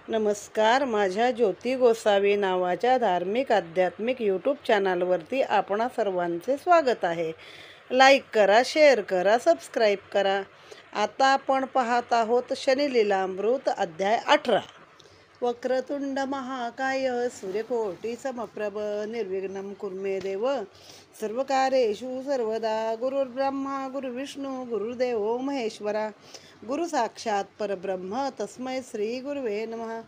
नमस्कार. माझ्या ज्योती गोसावी नावाच्या धार्मिक आध्यात्मिक यूट्यूब चॅनलवरती आपणा सर्वांचे स्वागत आहे. लाईक करा, शेअर करा, सबस्क्राईब करा. आता आपण पाहत आहोत शनिलीलामृत अध्याय 18. वक्रतुंड महाकाय सूर्यकोटी समप्रभ निर्विघ्नं कुर्मे देव सर्वकार्येषु सर्वदा. गुरुर्ब्रह्मा गुरुविष्णू गुरुर्देवो महेश्वरा. गुरु साक्षात परब्रह्म तस्मै श्री गुरुवे नमः.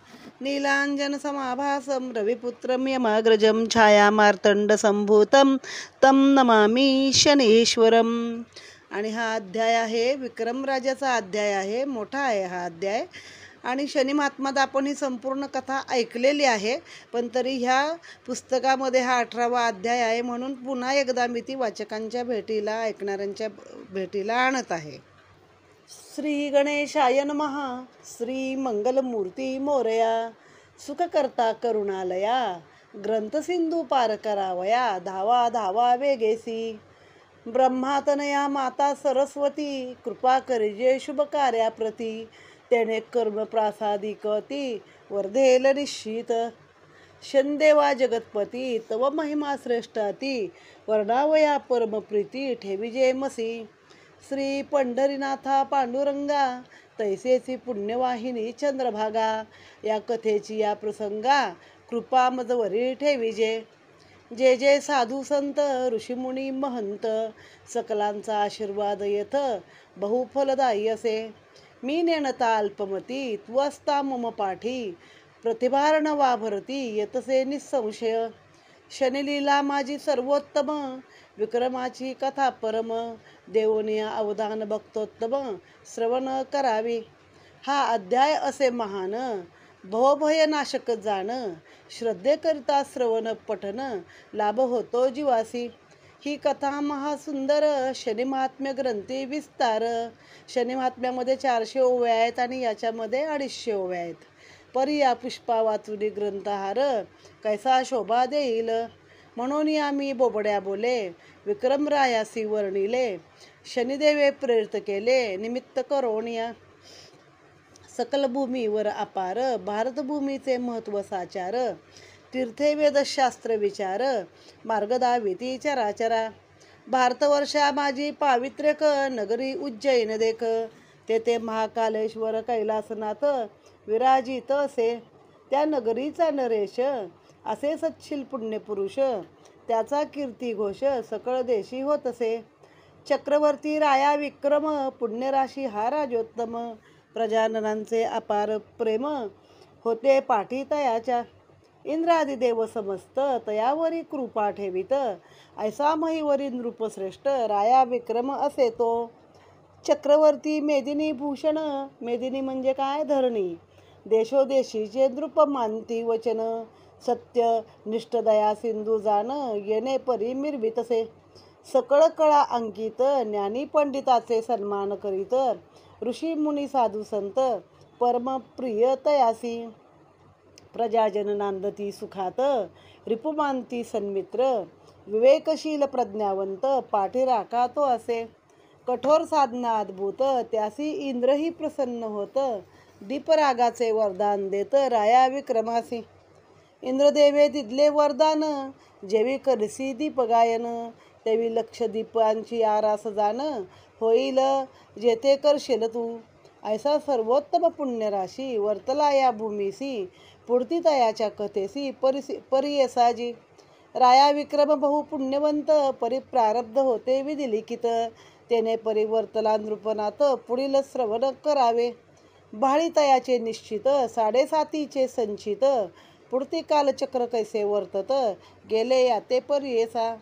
नीलांजन समाभासं रविपुत्रं यमाग्रजं छायामार्तंड संभूतं तं नमामि शनीश्वरम. आणि हा अध्याय आहे विक्रम राजाचा अध्याय आहे. मोठा आहे हा अध्याय. आणि शनी महात्म्यात आपण ही संपूर्ण कथा ऐकलेली आहे, पण तरी ह्या पुस्तकामध्ये हा 18वा अध्याय आहे, म्हणून पुन्हा एकदा मी ती वाचकांच्या भेटीला, ऐकणाऱ्यांच्या भेटीला आणत आहे. श्री गणेशाय नमः. श्री मंगलमूर्ती मोरया. सुखकर्ता करुणालया. ग्रंथसिंधू पार करावया. धावा धावा वेगेसी. ब्रह्मातनया माता सरस्वती. कृपा करिजे शुभ कार्याप्रती. तेने कर्म प्रासादिकती वर्धेल निश्चित. शनदेवा जगतपती तव महिमा श्रेष्ठाती. वर्णावया परमप्रीती ठेविजे मसी. श्री पंढरीनाथा पांडुरंगा. तैसेची पुण्यवाहिनी चंद्रभागा. या कथेची या प्रसंगा कृपा मजवरी ठेविजे. जे जे साधू संत ऋषीमुनी महंत. सकलांचा आशीर्वाद येथ बहुफलदायी असे. मी नेणता अल्पमती तू असता मम पाठी. प्रतिभारण वाभरती येतसे निसंशय. शनिलीला माझी सर्वोत्तम. विक्रमाची कथा परम. देवनिया अवधान भक्तोत्तम श्रवण करावी. हा अध्याय असे महान. भवभय नाशक जाण. श्रद्धेकरिता श्रवण पठन लाभ होतो जीवासी. ही कथा महासुंदर. शनी महात्म्य ग्रंथी विस्तार. शनी महात्म्यामध्ये 400 ओव्या आहेत आणि याच्यामध्ये 250 ओव्या आहेत. परी या पुष्पा वाचुनी ग्रंथहार कैसा शोभा देईल. म्हणून आम्ही बोबड्या बोले विक्रम रायासी वर्णिले. शनिदेवे प्रेरित केले निमित्त करोनिया. सकल भूमीवर अपार भारतभूमीचे महत्व साचार. तीर्थे वेदशास्त्र विचार मार्ग दाविती चराचरा. भारतवर्षा माझी पावित्र्यक नगरी उज्जैन देख. तेथे महाकालेश्वर कैलासनाथ विराजित असे. त्या नगरीचा नरेश असे सच्छील पुण्यपुरुष. त्याचा कीर्ती घोष सकळ देशी होत असे. चक्रवर्ती राया विक्रम पुण्यराशी हा राजोत्तम. प्रजाननांचे अपार प्रेम होते पाठी तयाच्या. इंद्रादिदेव समस्त तयावरी कृपा ठेवित. ऐसा महिवरी नृपश्रेष्ठ राया विक्रम असे तो. चक्रवर्ती मेदिनी भूषण. मेदिनी म्हणजे काय? धरणी. देशोदेशीचे नृप मानती वचन. सत्य निष्ठ दया सिंधू जाण येणे परी मिरवितसे. सकळ कळा अंकित ज्ञानी पंडिताचे सन्मान करीत. ऋषी मुनी साधू संत परमप्रिय तयासी. प्रजाजन नांदती सुखात रिपुमानती सन्मित्र. विवेकशील प्रज्ञावंत पाठी राखा तो असे. कठोर साधना अद्भुत त्यासी इंद्रही प्रसन्न होत. दीपरागाचे वरदान देत राया विक्रमासी. इंद्रदेवे दिदले वरदान जेवी करसी दीपगायन. तेवी लक्ष दीपांची आरास जाण होईल जेथे करशील तू. ऐसा सर्वोत्तम पुण्यराशी वर्तला या भूमीसी. पुढती तयाच्या कथेसी परियसाजी. राया विक्रम बहु पुण्यवंत परिप्रारब्ध होते विधिलिखित. तेने परिवर्तला नृपनाथ पुढील श्रवण करावे. भाळी तयाचे निश्चित 7.5 संचित. पुढती कालचक्र कैसे वर्तत गेले याते परियेसा.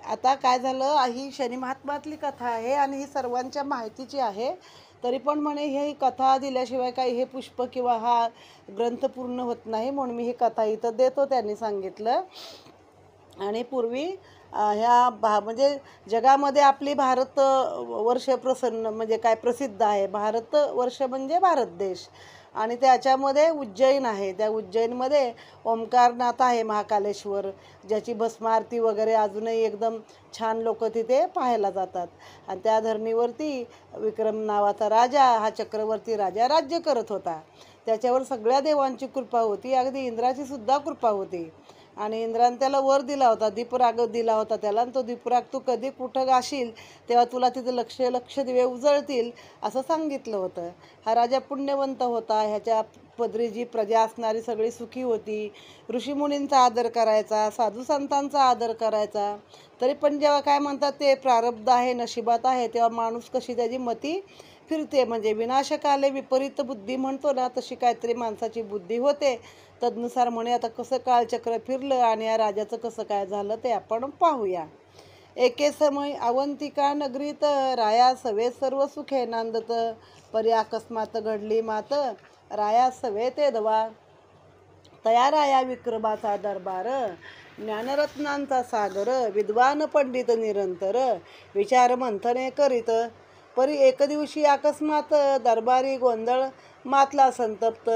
आता काय झालं, ही शनी महात्म्यातली कथा आहे आणि ही सर्वांच्या माहितीची आहे. तरी पण म्हणे ही कथा दिल्याशिवाय काही हे पुष्प किंवा हा ग्रंथ पूर्ण होत नाही, म्हणून मी ही कथा इथं देतो त्यांनी सांगितलं. आणि पूर्वी म्हणजे जगामध्ये आपली भारत वर्ष म्हणजे काय प्रसिद्ध आहे. भारत वर्ष म्हणजे भारत देश. आणि त्याच्यामध्ये उज्जैन आहे. त्या उज्जैनमध्ये ओंकारनाथ आहे महाकालेश्वर, ज्याची भस्म आरती वगैरे अजूनही एकदम छान लोक तिथे पाहायला जातात. आणि त्या धरणीवरती विक्रम नावाचा राजा, हा चक्रवर्ती राजा राज्य करत होता. त्याच्यावर सगळ्या देवांची कृपा होती, अगदी इंद्राची सुद्धा कृपा होती. आणि इंद्राने त्याला वर दिला होता, दीपराग दिला होता त्याला, आणि तो दीपराग तू कधी कुठं गाशील तेव्हा तुला तिथं लक्ष लक्ष दिवे उजळतील असं सांगितलं होतं. हा राजा पुण्यवंत होता. ह्याच्या पदरी जी प्रजा असणारी सगळी सुखी होती. ऋषीमुनींचा आदर करायचा, साधू संतांचा आदर करायचा. तरी पण जेव्हा काय म्हणतात ते प्रारब्ध आहे, नशिबात आहे, तेव्हा माणूस कशी त्याची मती फिरते. म्हणजे विनाशकाले विपरीत बुद्धी म्हणतो ना, तशी काहीतरी माणसाची बुद्धी होते. तदनुसार म्हणे आता कसं काळचक्र फिरलं आणि या राजाचं कसं काय झालं ते आपण पाहूया. एके समय अवंतिका नगरीत राया सवे सर्व सुखे नांदत. परी अकस्मात घडली मात राया सवे ते दवा. तया राया विक्रमाचा दरबार ज्ञानरत्नांचा सागर. विद्वान पंडित निरंतर विचार मंथने करीत. परी एक दिवशी अकस्मात दरबारी गोंधळ मातला संतप्त.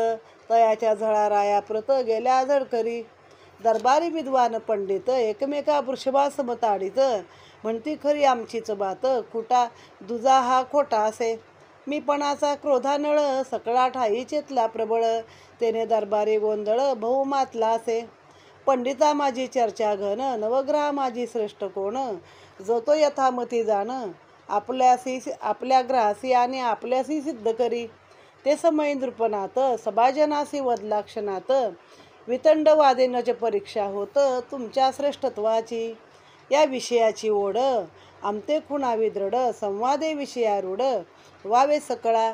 तयाच्या झळा राया प्रत गेल्या झडकरी. दरबारी विद्वान पंडित एकमेका वृषभासम ताडीत. म्हणती खरी आमचीच बात कुटा दुजा हा खोटा असे. मीपणाचा क्रोधानळ सकळा ठाई चेतला प्रबळ. तेने दरबारी गोंधळ बहु मातला असे. पंडिता माझी चर्चा घन नवग्रह माझी श्रेष्ठ कोण. जो तो यथामती जाण आपल्या ग्रहासी आणि आपल्यासी सिद्ध करी. ते समय नृपनाथ सभाजनासी वदला क्षणात. वितंड वादेनच परीक्षा होत तुमच्या श्रेष्ठत्वाची. या विषयाची ओढ आमते खुणावी दृढ. संवादे विषयारूढ वावे सकळा.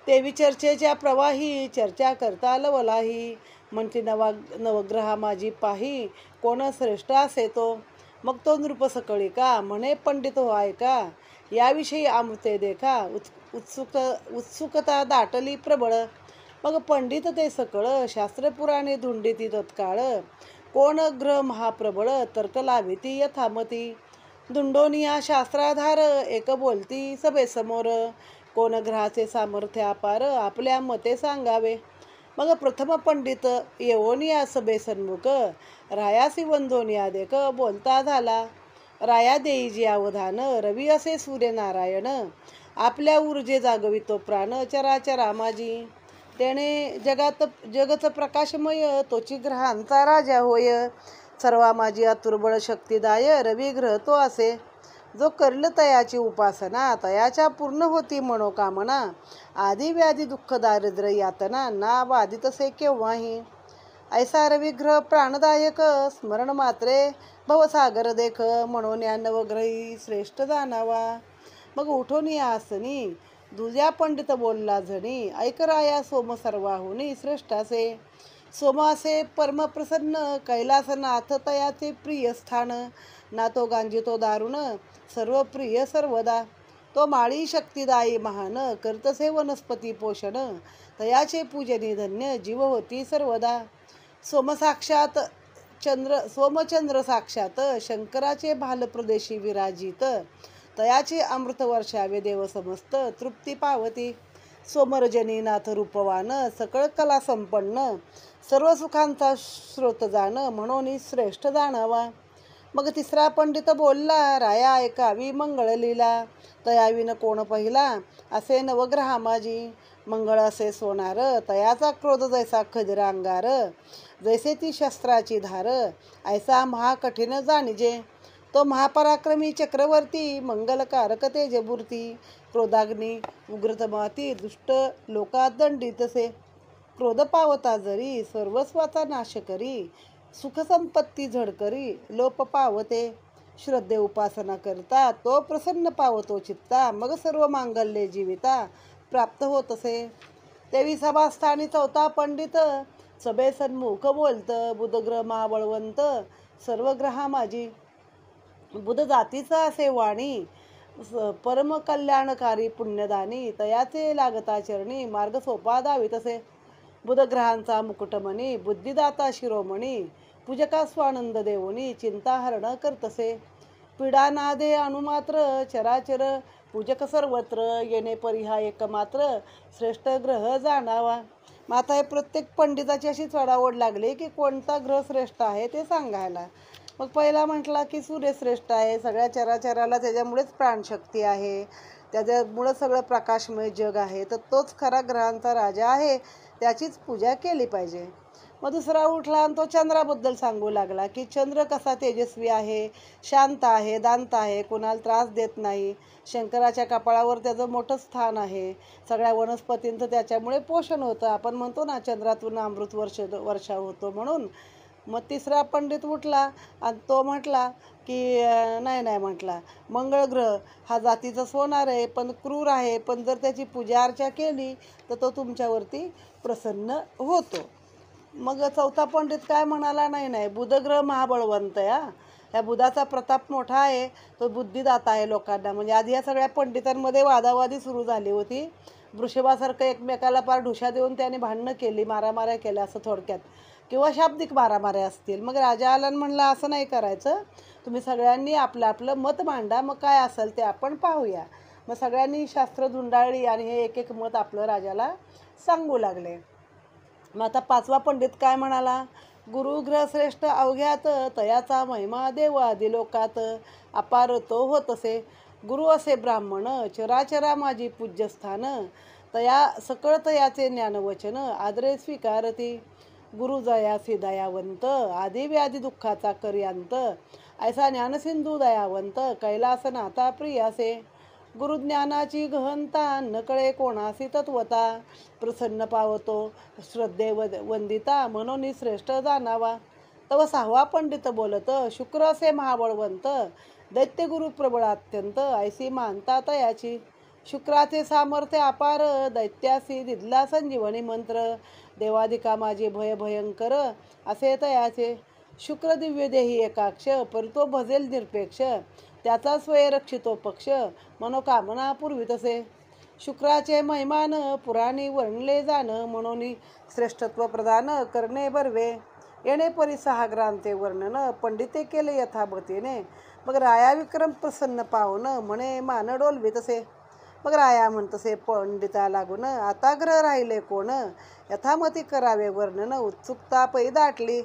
ते विचर्चेच्या प्रवाही चर्चा करता लवलाही. म्हणती नवग्रहा माझी पाही कोण श्रेष्ठ असे तो. मग तो नृप सकळी का म्हणे पंडित हो ऐका. याविषयी अमृते देखा. उत्सुकता दाटली प्रबळ. मग पंडित ते सकळ शास्त्रपुराणे धुंडिती तत्काळ. कोण ग्रह महाप्रबळ तर्क लाभिती यथामती. धुंडोनिया शास्त्राधार एक बोलती सभेसमोर. कोण ग्रहाचे सामर्थ्य अपार आपल्या मते सांगावे. मग प्रथम पंडित येवोनिया सभेसन्मुख. रायासी वंदोनिया देख बोलता झाला. राया देई जी अवधान रवी असे सूर्यनारायण. आपल्या ऊर्जे जागवितो प्राण चराचरा माझी. त्याने जगच प्रकाशमय तोची ग्रहांचा राजा होय. सर्वा माझी अतुर्बळ शक्तिदाय रवी ग्रह तो असे. जो करल तयाची उपासना तयाच्या पूर्ण होती मनोकामना. आधी व्याधी दुःख दारिद्र्य यातना ना बाधितसे केव्हाही. ऐसा रविग्रह प्राणदायक स्मरण मात्रे भवसागर देख. म्हणून या नवग्रही श्रेष्ठ जाणावा. मग उठून या आसनी दुजा पंडित बोलला झणी. ऐक राया सोम सर्वाहुनी श्रेष्ठासे. सोमासे परमप्रसन्न कैलासनाथ तयाचे प्रिय स्थान. ना तो गांजितो दारुण सर्व प्रिय सर्वदा. तो माळी शक्तिदायी महान करतसे वनस्पती पोषण. तयाचे पूजनी धन्य जीव होती सर्वदा. सोमचंद्र साक्षात शंकराचे भालप्रदेशी विराजित. तयाचे अमृत वर्षावे देव समस्त तृप्ती पावती. सोमरजनी नाथ रूपवान सकळ कला संपन्न. सर्व सुखांचा स्रोत जाण म्हणून श्रेष्ठ जाणावा. मग तिसरा पंडित बोलला राया ऐकावी मंगळ लीला. तयाविन कोण पहिला असे नवग्रहा माझी. मंगळ असे सोनार तयाचा क्रोध जैसा खदिर अंगार. जैसे ती शस्त्राची धार ऐसा महाकठीण जाणिजे. तो महापराक्रमी चक्रवर्ती मंगलकारक तेजमूर्ती. क्रोधाग्नी उग्रतमाती दुष्ट लोकात दंडितसे. क्रोध पावता जरी सर्वस्वाचा नाश करी. सुखसंपत्ती झडकरी लोप पावते. श्रद्धे उपासना करता तो प्रसन्न पावतो चित्ता. मग सर्व मांगल्ये जीविता प्राप्त होतसे. तेवी सभास्थानी चौथा पंडित सभेसन्मुख बोलत. बुधग्रह महाबळवंत सर्व ग्रहा माझी. बुध जातीचा असे वाणी परम कल्याणकारी पुण्यदानी. तयाचे लागता चरणी मार्ग सोपा दावितसे. बुधग्रहांचा मुकुटमणी बुद्धिदाता शिरोमणी. पूजका स्वानंद देवोनी चिंताहरण करतसे. पीडा नादे अणुमात्र चराचर पूजक सर्वत्र. येणे परिहा एकमात्र श्रेष्ठ ग्रह जाणावा. माता हे प्रत्येक पंडिताची अशी चढाओढ लागली की कोणता ग्रह श्रेष्ठ आहे ते सांगायला. मग पहिला म्हटला की सूर्य श्रेष्ठ आहे. सगळ्या चराचराला त्याच्यामुळेच प्राणशक्ती आहे. त्याच्यामुळं सगळं प्रकाशमय जग आहे, तर तोच खरा ग्रहांचा राजा आहे, त्याचीच पूजा केली पाहिजे. मग दुसरा उठला आणि तो चंद्राबद्दल सांगू लागला की चंद्र कसा तेजस्वी आहे, शांत आहे, दांत आहे, कुणाला त्रास देत नाही. शंकराच्या कपाळावर त्याचं मोठं स्थान आहे. सगळ्या वनस्पतींचं त्याच्यामुळे पोषण होतं. आपण म्हणतो ना चंद्रातून अमृत वर्षा होतो म्हणून. मग तिसरा पंडित उठला आणि तो म्हटला की नाही नाही म्हटला, मंगळ ग्रह हा जातीचा सोनार आहे, पण क्रूर आहे, पण जर त्याची पूजा अर्चा केली तर तो तुमच्यावरती प्रसन्न होतो. मग चौथा पंडित काय म्हणाला, नाही नाही, बुधग्रह महाबळवंत आहे. ह्या बुधाचा प्रताप मोठा आहे, तो बुद्धिदाता आहे लोकांना. म्हणजे आधी या सगळ्या पंडितांमध्ये वादावादी सुरू झाली होती. वृषभासारखं एकमेकाला पार ढुशा देऊन त्याने भांडणं केली, मारामाऱ्या केल्या असं थोडक्यात, किंवा शाब्दिक मारामाऱ्या असतील. मग राजा आला म्हणला असं नाही करायचं, तुम्ही सगळ्यांनी आपलं आपलं मत मांडा, मग काय असेल ते आपण पाहूया. मग सगळ्यांनी शास्त्र धुंडाळली आणि हे एक एक मत आपलं राजाला सांगू लागले. मग आता पाचवा पंडित काय म्हणाला, गुरुग्रह श्रेष्ठ अवघ्यात, तयाचा महिमा देव आदी लोकात, अपार तो होत असे. गुरु असे ब्राह्मण, चराचरा माझी पूज्यस्थान, तया सकळ तयाचे ज्ञानवचन, आदरे स्वीकारती. गुरु जयासी दयावंत, आदी व्याधी दुःखाचा कर्यांत, ऐसा ज्ञानसिंधू दयावंत, कैलास नाथा प्रियासे. गुरुज्ञानाची गहनता, न कळे कोणासी तत्वता, प्रसन्न पावतो श्रद्धे वंदिता, मनोनी श्रेष्ठ जाणावा. तव सहावा पंडित बोलत, शुक्र असे महाबळवंत, दैत्य गुरु प्रबळ अत्यंत, ऐसी मानता तयाची. शुक्राचे सामर्थ्य अपार, दैत्यासी दिदला संजीवनी मंत्र, देवाधिका माझे भय भयंकर, असे तयाचे. शुक्र दिव्य देही एकाक्ष, परतो भजेल निरपेक्ष, त्याचा स्वयंरक्षितो पक्ष, मनोकामना पूर्वितसे. शुक्राचे महिमान पुराणी वर्णले जाण, म्हणून श्रेष्ठत्व प्रदान करणे बर्वे. येणे परी सहा ग्रांते वर्णन, पंडिते केले यथाबतीने. मग राया विक्रम प्रसन्न पाहुन, म्हणे मान डोलवितसे. मग राया म्हणतसे पंडिता लागून, आता ग्रह राहिले कोण, यथामती करावे वर्णन, उत्सुकता पै दाटली.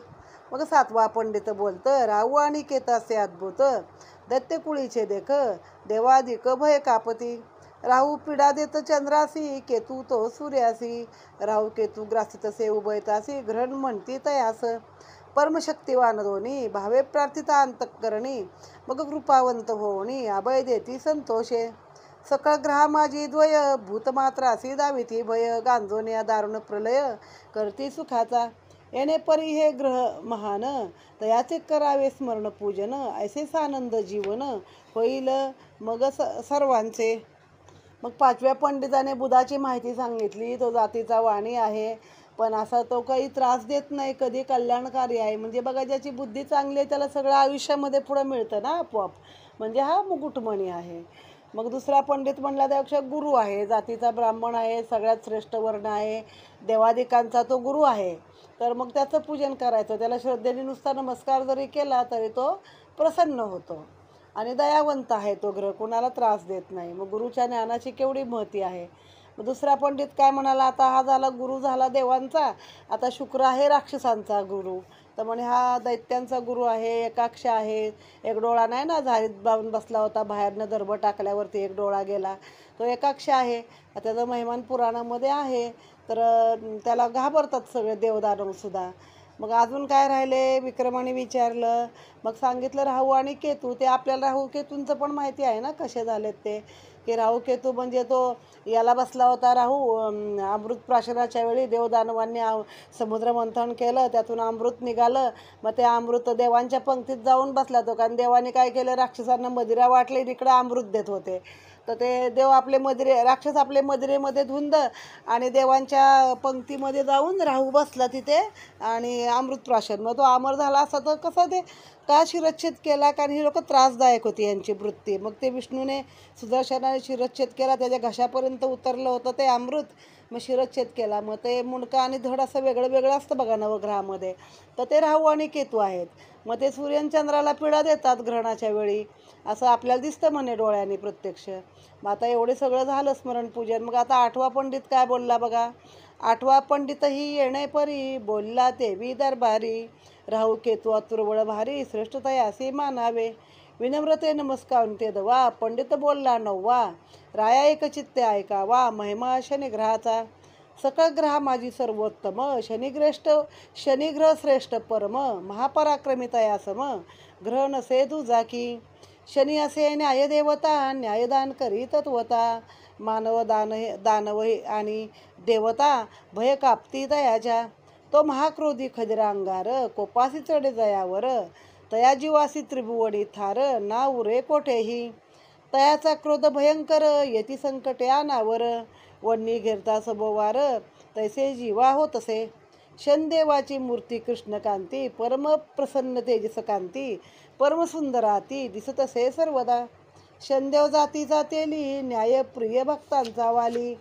मग सातवा पंडित बोलत, राहू आणि केतासे अद्भुत, दैत्य कुळीचे देख, देवाधिक भय कापती. राहू पीडा देत चंद्रासी, केतू तो सूर्यासी, राहू केतू ग्रासितसे उभयतासी, ग्रहण म्हणती तयास. परमशक्तिवान दोन्ही, भावे प्रार्थिता अंतःकरणी, मग कृपावंत होणी, अभय देती संतोषे. सकळ ग्रहा माझी द्वय, भूतमात्रासी दाविती भय, गांजोन्या दारुण प्रलय, करती सुखाचा. येणे परी हे ग्रह महान, तयाचे करावे स्मरण पूजन, ऐसे सानंद जीवन, होईल मग सर्वांचे. मग पाचव्या पंडिताने बुधाची माहिती सांगितली. तो जातीचा वाणी आहे, पण असा तो काही त्रास देत नाही, कधी कल्याणकारी आहे. म्हणजे बघा, ज्याची बुद्धी चांगली आहे त्याला सगळं आयुष्यामध्ये पुढं मिळतं ना आपोआप, म्हणजे हा मुकुटमणी आहे. मग दुसरा पंडित म्हणला त्यापेक्षा गुरु आहे, जातीचा ब्राह्मण आहे, सगळ्यात श्रेष्ठ वर्ण आहे, देवादिकांचा तो गुरु आहे. तर मग त्याचं पूजन करायचं, त्याला श्रद्धेने नुसता नमस्कार जरी केला तरी तो प्रसन्न होतो. आणि दयावंत आहे तो ग्रह, कुणाला त्रास देत नाही. मग गुरुच्या ज्ञानाची केवढी महती आहे. मग दुसरा पंडित काय म्हणाला, आता हा झाला गुरु झाला देवांचा, आता शुक्र आहे राक्षसांचा गुरु. तर म्हणे हा दैत्यांचा गुरु आहे, एकाक्ष आहे, एक डोळा नाही ना झारीत बांधून बसला होता, बाहेरनं दर्भ टाकल्यावरती एक डोळा गेला, तो एकाक्ष आहे. त्याचं महिमान पुराणामध्ये आहे. तर त्याला घाबरतात सगळे देवदानवसुद्धा. मग अजून काय राहिले, विक्रमाने विचारलं. मग सांगितलं राहू आणि केतू. ते आपल्याला राहू केतूंचं पण माहिती आहे ना कसे झालेत ते, की राहू केतू म्हणजे तो याला बसला होता राहू, अमृत प्राशनाच्या वेळी देवदानवांनी समुद्र मंथन केलं, त्यातून अमृत निघालं. मग ते अमृत देवांच्या पंक्तीत जाऊन बसला तो, कारण देवाने काय केलं, राक्षसांना मदिरा वाटली, इकडं अमृत देत होते. तर ते देव आपले राक्षस आपले मदिरेमध्ये धुंद आणि देवांच्या पंक्तीमध्ये जाऊन राहू बसला तिथे आणि अमृत प्राशन. मग तो अमर झाला असता तर कसं ते का शिरच्छेद केला, कारण ही लोक त्रासदायक होती यांची वृत्ती. मग ते विष्णूने सुदर्शनाने शिरच्छेद केला, त्याच्या घशापर्यंत उतरलं होतं ते अमृत, मग शिरच्छेद केला. मग ते मुंडकं आणि धड असं वेगळं वेगळं असतं बघा नवग्रहामध्ये, तर ते राहू आणि केतू आहेत. मग ते सूर्यचंद्राला पीडा देतात ग्रहणाच्या वेळी, असं आपल्याला दिसतं म्हणे डोळ्यांनी प्रत्यक्ष. मग आता एवढे सगळं झालं स्मरणपूजन. मग आता आठवा पंडित काय बोलला बघा. आठवा पंडितही येणे परी, बोलला देवी दरबारी, राहू केतू अतुर्बळ भारी, श्रेष्ठता यासी मानावे. विनम्रते नमस्कारून ते दवा. पंडित बोलला नववा, राया एकचित्ते ऐकावा. महिमा शनिग्रहाचा, सकळ ग्रह माझी सर्वोत्तम. शनिग्रह श्रेष्ठ परम. महापराक्रमी तया सम, ग्रह नसे तुझा की. शनी असे न्यायदेवता, न्यायदान करी तत्वता. मानव दानव आणि देवता, भय कापती तयाच्या. तो महाक्रोधी खदिरा अंगार, कोपासी चढे जयावर. तया जीवासी त्रिभुवनी थार, ना उरे कोठेही. तयाचा क्रोध भयंकर, यती संकटे अनावर. वन्नी घेरता सबोवार, तैसे जीवा हो तसे. शनदेवाची मूर्ती कृष्णकांती, परम प्रसन्न तेजस कांती. परम सुंदराती, दिसतसे सर्वदा. शनदेव जातीचा तेली, न्यायप्रिय भक्तांचा वाली.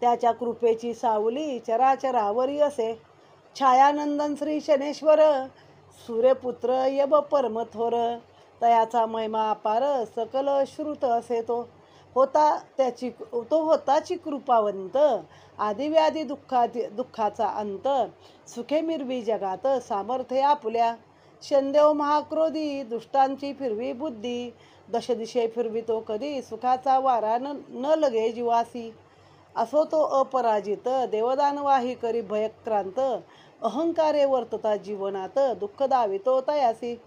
त्याच्या कृपेची सावली, चराचरावरी असे. छायानंदन श्री शनेश्वर, सूर्यपुत्र यब परमथोर. तयाचा महिमा अपार, सकल श्रुत असे तो. होताची कृपावंत, आदिव्याधी दुःखाचा अंत. सुखे मिरवी जगात, सामर्थ्य आपुल्या. शनदेव महाक्रोधी, दुष्टांची फिरवी बुद्धी. दशदिशे फिरवितो कधी, सुखाचा वारा न लगे जीवासी. असो तो अपराजित, देवदानवाही करी भयक्रांत. अहंकारे वर्तता जीवनात, दुःख दावितो तयासी.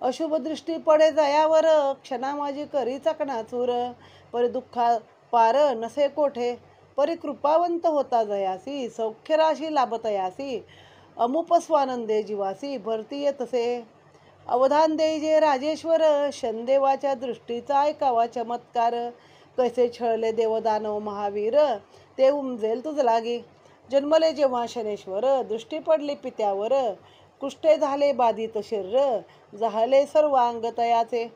अशुभ दृष्टी पडे जयावर, क्षणा माझी करी चकणाचूर. परी दुःखा पार नसे कोठे, परी कृपावंत होता जयासी. सौख्यराशी लाभतयासी, अमुप स्वानंदे जीवासी. भरती तसे अवधान देई जे राजेश्वर. शनदेवाच्या दृष्टीचा ऐकावा चमत्कार. कैसे छळले देवदानव महावीर, ते उमजेल तुझ लागी. जन्मले जेव्हा शनेश्वर, दृष्टी पडली पित्यावर. कुष्ठे झाले बाधित शरीर, जाहले सर्व अंग तयाचे.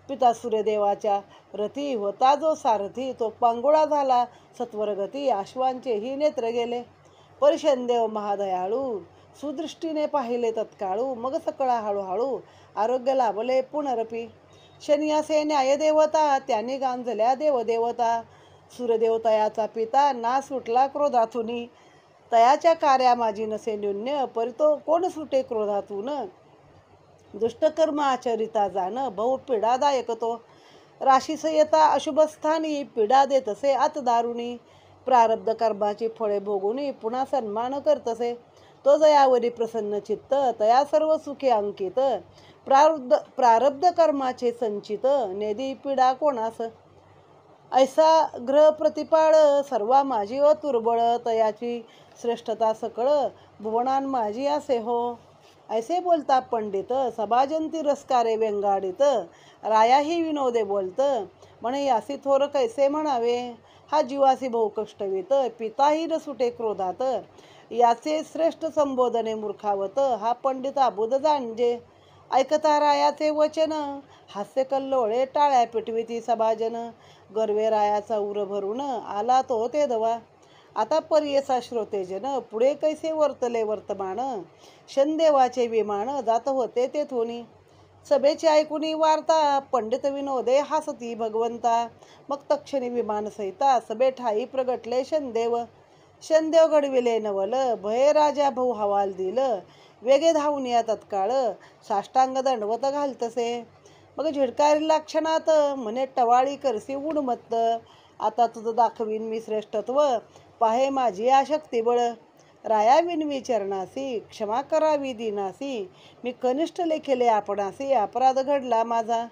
पिता सूर्यदेवाच्या रथी होता जो सारथी, तो पांगुळा झाला सत्वरगती. अश्वांचेही नेत्र गेले, परी शनदेव महादयाळू. सुदृष्टीने पाहिले तत्काळू, मग सकळा हळूहळू. आरोग्य लाभले पुनरपी. शनी असे न्यायदेवता, त्याने गांजल्या देवदेवता. सूर्यदेव तयाचा पिता, ना सुटला क्रोधातूनी. तयाच्या कार्या माझी नसे न्यून्य, परी तो कोण सुटे क्रोधातून. दुष्टकर्म आचरिता जाण, बहु पीडादायक तो. राशीस येता अशुभस्थानी, पीडा देतसे आत दारुणी. प्रारब्ध कर्माची फळे भोगुनी, पुन्हा सन्मान करतसे. तो जयावरी प्रसन्न चित्त, तया सर्व सुखे अंकित. प्रारब्ध कर्माचे संचित, नेदी पीडा कोणास. ऐसा ग्रह प्रतिपाळ, सर्वा माझी अतुर्बळ. तयाची श्रेष्ठता सकळ, भुवनान माझी असे हो. ऐसे बोलता पंडित, सभाजन तिरस्कारे व्यंगाडित. रायाही विनोदे बोलत, म्हणे यासी थोर कैसे म्हणावे. हा जीवासी बहु कष्टवित, पिताही न सुटे क्रोधात. याचे श्रेष्ठ संबोधने मूर्खावत, हा पंडित अबुध जाणजे. ऐकता रायाचे वचन, हास्य कल्लोळे टाळ्या पिटविती सभाजन. गर्वे रायाचा उर भरून, आला तो ते दवा. आता पर्येसा श्रोतेजन, पुढे कैसे वर्तले वर्तमान. शनदेवाचे विमान, जात होते तेथुनी. सभेची ऐकुनी वार्ता, पंडित विनोदे हासती भगवंता. मग तक्षणी विमान सहिता, सभे ठाई प्रगटले शनदेव. शनदेव घडविले नवल, भये राजा भाऊ हवाल दिल. वेगे धावून या तत्काळ, साष्टांग दंडवत घालतसे. मग झिडकारीला क्षणात, म्हणे टवाळी करसी उन्मत्त. आता तुझं दाखवीन मी श्रेष्ठत्व, पाहे माझी आशक्ती बळ. राया विनवी चरणासी, क्षमा करावी दीनासी. मी कनिष्ठ लेखिले आपणासी, अपराध घडला माझा.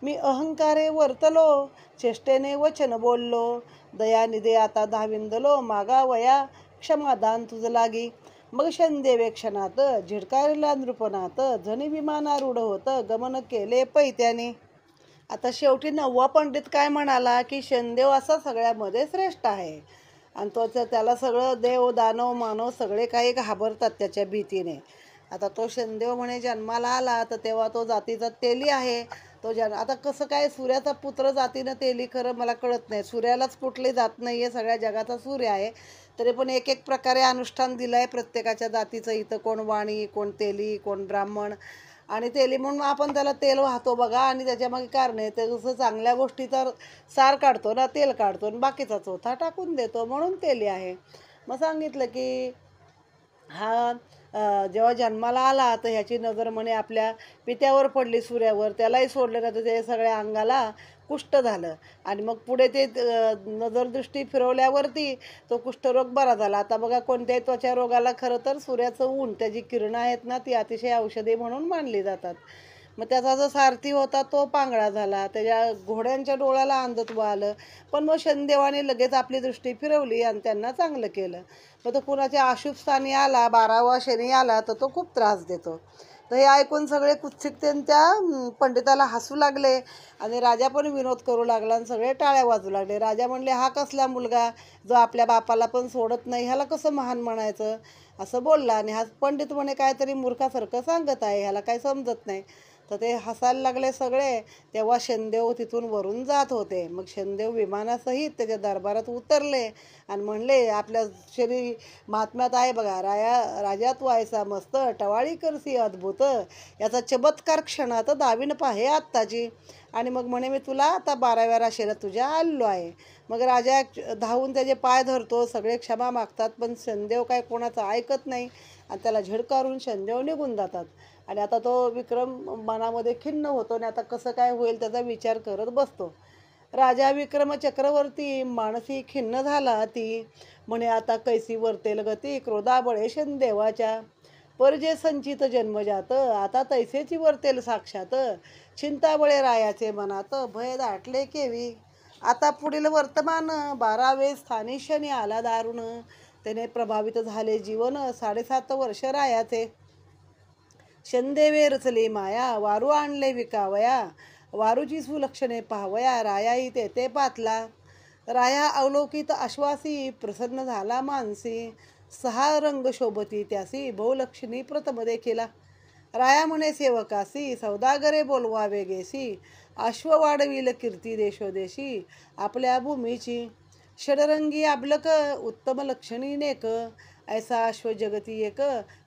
मी अहंकारे वर्तलो, चेष्टेने वचन बोललो. दयानिधे आता धाविंदलो, मागावया क्षमादान तुझ लागी. मग शनदेवे क्षणात, झिडकारीला नृपनाथ. झणी विमानारूढ होत, गमन केले पैत्याने. आता शेवटी नववा पंडित काय म्हणाला की शनदेव असा सगळ्यामध्ये श्रेष्ठ आहे. आणि त्याला सगळं देव दानव मानव सगळे काही घाबरतात त्याच्या भीतीने. आता तो शनदेव म्हणे जन्माला आला तर तेव्हा तो जातीचा तेली आहे. आता कसं काय सूर्याचा पुत्र जातीनं तेली, खरं मला कळत नाही. सूर्यालाच कुठली जात नाही आहे, सगळ्या जगाचा सूर्य आहे. तरी पण एक एक प्रकारे अनुष्ठान दिलं आहे प्रत्येकाच्या जातीचं. इथं कोण वाणी, कोण तेली, कोण ब्राह्मण. आणि तेली म्हणून आपण त्याला तेल वाहतो बघा. आणि त्याच्यामागे कारण आहे ते, जसं चांगल्या गोष्टीचा सार काढतो ना, तेल काढतो आणि बाकीचा चोथा टाकून देतो, म्हणून तेली आहे. मग सांगितलं की हा जेव्हा जन्माला आला तर ह्याची नजर म्हणे आपल्या पित्यावर पडली, सूर्यावर. त्यालाही सोडलं नाही तर ते सगळ्या अंगाला कुष्ठ झालं. आणि मग पुढे ते नजरदृष्टी फिरवल्यावरती तो कुष्ठरोग बरा झाला. आता बघा, कोणत्याही त्वचा रोगाला खरं तर सूर्याचं ऊन, त्याची किरणं आहेत ना, ती अतिशय औषधी म्हणून मानली जातात. मग त्याचा जो सारथी होता तो पांगळा झाला, त्याच्या घोड्यांच्या डोळ्याला अंधत्व आलं. पण मग शनिदेवाने लगेच आपली दृष्टी फिरवली आणि त्यांना चांगलं केलं. मग तो कुणाच्या अशुभ स्थानी आला, 12वा शनी आला, तर तो खूप त्रास देतो. तर हे ऐकून सगळे कुत्सिकतेने त्या पंडिताला हसू लागले आणि राजा पण विनोद करू लागला आणि सगळे टाळ्या वाजू लागले. राजा म्हणले, हा कसला मुलगा जो आपल्या बापाला पण सोडत नाही, ह्याला कसं महान म्हणायचं, असं बोलला. आणि हा पंडित म्हणे, काहीतरी मूर्खासारखं सांगत आहे, ह्याला काही समजत नाही. तर ते हसायला लागले सगळे. तेव्हा शनिदेव तिथून वरून जात होते. मग शनिदेव विमानासहित त्याच्या दरबारात उतरले आणि म्हणले, आपल्या शरीर महात्म्यात आहे बघा, राजात व्हायचा मस्त, टवाळी करसी अद्भुत, याचा चमत्कार क्षणात दावीन पाहे आत्ताची. आणि मग म्हणे, मी तुला आता 12व्या राशीला तुझ्या आलेलो आहे. मग राजा धावून त्याचे पाय धरतो, सगळे क्षमा मागतात, पण शनिदेव काय कोणाचं ऐकत नाही आणि त्याला झिडकारून शनिदेव निघून जातात. आणि आता तो विक्रम मनामध्ये खिन्न होतो आणि आता कसं काय होईल त्याचा विचार करत बसतो. राजा विक्रम चक्रवर्ती मानसी खिन्न झाला ती, म्हणे आता कैसी वर्तेल गती, क्रोधाबळे शनिदेवाच्या. परजे संचित जन्मजात, आता तैसेची वर्तेल साक्षात, चिंताबळे रायाचे मनात, भय दाटले केवी. आता पुढील वर्तमान, 12वे स्थानी शनी आला दारुण, त्याने प्रभावित झाले जीवन, 7.5 वर्ष रायाचे. शनिदेवे रचले माया, वारू आणले विकावया, वारूची सुलक्षणे पाहावया, रायाही तेथे पातला. राया अवलोकित आश्वासी, प्रसन्न झाला मानसी, 6 रंग शोभती त्यासी, बहुलक्षणी प्रथम देखिला. राया म्हणे सेवकासी, सौदागरे बोलवावे गेसी, अश्व वाढविल कीर्ती देशोदेशी, आपल्या भूमीची. षडरंगी आबलक, उत्तम लक्षणी नेक, ऐसा अश्व जगती एक,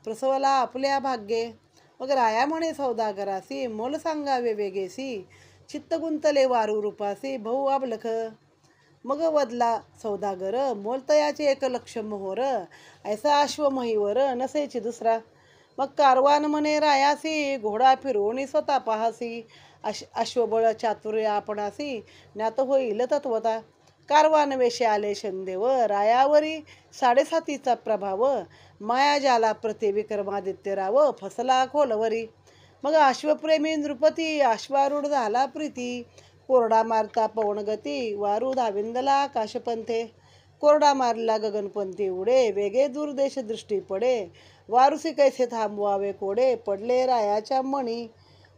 प्रसवला आपल्या भाग्ये. मग राया म्हणे सौदागरासी, मोल सांगावे वेगेसी, चित्त गुंतले वारू रूपासी, बहु आबलख. मग वदला सौदागर, मोल तयाचे 1 लक्ष मोहर, ऐसा अश्व महिवर, नसेची दुसरा. मग कारवान म्हणे रायासी, घोडा फिरवणी स्वतः पाहासी, अश्वबळ चातुर्य आपणासी, ज्ञात होईल तत्वता. कारवान वेशे आले शनिदेव, रायावरी 7.5चा प्रभाव, माया जाला प्रति विक्रमादित्य राव, फसला खोलवरी. मग अश्वप्रेमी नृपती, अश्वारूढ झाला प्रीती, कोरडा मारता पवनगती, वारू धाविंदला आकाशपंथे. कोरडा मारला गगनपंथी उडे, वेगे दूरदेश दृष्टी पडे, वारुसी कैसे थांबवावे कोडे, पडले रायाच्या मणी.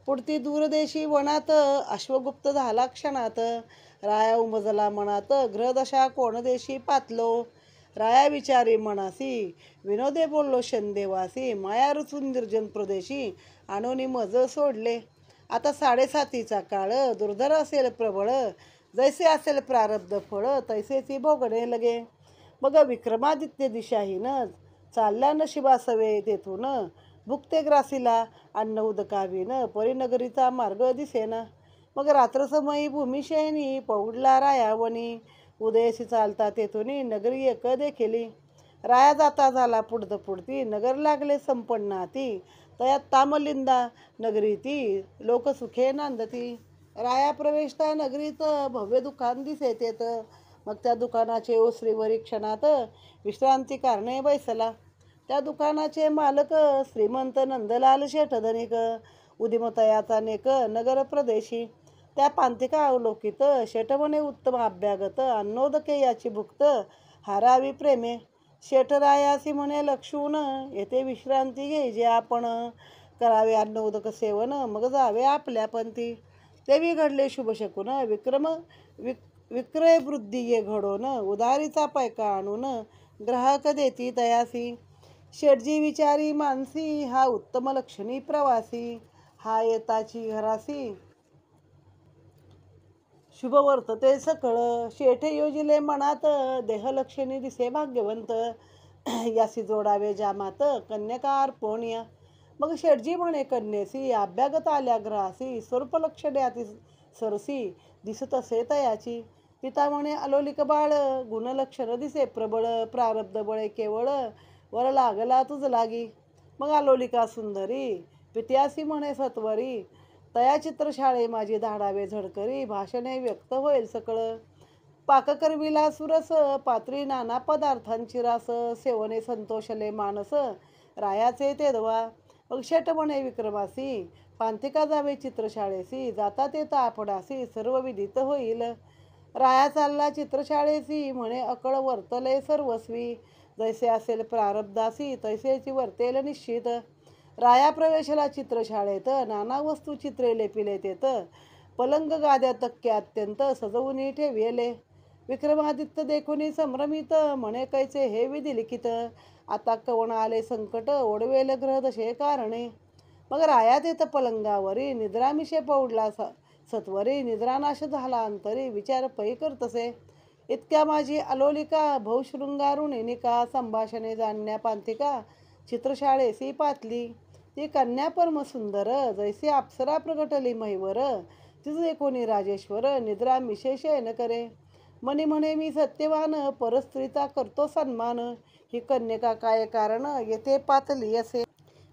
पुढती दूरदेशी वनात, अश्वगुप्त झाला क्षणात, राया उमजला मनात, ग्रहदशा कोणदेशी पातलो. राया विचारी मनासी, विनोदे बोललो शनिदेवासी, माया रचून निर्जन प्रदेशी, आणूनी मज सोडले. आता 7.5चा काळ, दुर्धर असेल प्रबळ, जैसे असेल प्रारब्ध फळ, तैसेची भोगणे लगे. मग विक्रमादित्य दिशाहीन, चालल्या नशिबासवे तेथून, भुक्ते ग्रासीला अन्न उदकावीन, परिनगरीचा मार्ग दिसेना. मग रात्रसमयी भूमिशयनी, पौडला रायावनी, उदयसी चालता तेथुनी, नगरी एक देखिली. राया जाता झाला पुढत पुढती, नगर लागले संपन्न हाती, तयात तामलिंदा नगरी ती, लोकसुखे नांदती. राया प्रवेशता नगरीत, भव्य दुकान दिसे तेत, मग त्या दुकानाचे ओसरीवरी क्षणात, विश्रांती कारणे बैसला. त्या दुकानाचे मालक श्रीमंत नंदलाल शेठ धनिक, उदिमतयाचा नेक, नगर प्रदेशी. त्या पांतिका अवलोकित, शेठ म्हणे उत्तम अभ्यागत, अन्नोदके याची भुक्त, हारावी प्रेमे. शेठरायासी म्हणे लक्षून, येथे विश्रांती घ्यायची आपण, करावे अन्न उदक सेवन, मग जावे आपल्या पंथी. तेवी घडले शुभ शकून, विक्रय वृद्धी ये घडोन, उधारीचा पैका आणून, ग्राहक देती तयासी. शेठजी विचारी मानसी, हा उत्तम लक्षणी प्रवासी, हा येताची घरासी, शुभ वर्तते सकळ. शेठे योजिले मनात, देहलक्षणी दिसे भाग्यवंत, यासी जोडावे जामात, कन्यका अर्पणीय. मग शेठजी म्हणे कन्येसी, अभ्यागत आल्या ग्रहासी, स्वरूपलक्षणे अति सरसी, दिसत असे तयाची. पिता म्हणे अलोलिक बाळ, गुणलक्षण दिसे प्रबळ, प्रारब्ध बळे केवळ, वर लागला तुझ लागी. मग आलोलिका सुंदरी पित्यासी म्हणे सत्वरी, तया चित्रशाळे माझी धाडावे झडकरी, भाषणे व्यक्त होईल सकळ. पाक करविला सुरस, पात्री नाना पदार्थांची रास, सेवने संतोषले मानस, रायाचे तेदवा. मग शेट म्हणे विक्रमासी, पांथिका जावे चित्रशाळेसी, जाता तेथ आपणासी सर्व विदित होईल. राया चालला चित्रशाळेसी, म्हणे अकळ वर्तले सर्वस्वी, जैसे असेल प्रारब्धासी तैसेची वर्तेल निश्चित. राया प्रवेशला चित्रशाळेत, नाना वस्तू चित्रे लेपिले तेथ, पलंग गाद्या तक्के अत्यंत सजवून ठेविले. विक्रमादित्य देखुनी संभ्रमित, म्हणे कैचे हे विधी लिखित, आता कवण आले संकट ओढवेल ग्रह दशे कारणे. मग राया तेथ पलंगावरी निद्रामिषे पौडला सत्वरी, निद्रानाश झाला अंतरी, विचार पै करतसे. इतक्या माझी आलोलिका भवशृंगारून निका, संभाषणे जाणण्या पांथिका चित्रशाळेसी पातली. ती कन्या परम सुंदर, जैसी अप्सरा प्रगटली महिवर, तिचे कोणी राजेश्वर निद्रा मिशे शयन करे. मनी म्हणे मी सत्यवान, परस्त्रीचा करतो सन्मान, ही कन्यका काय कारण येथे पातली असे.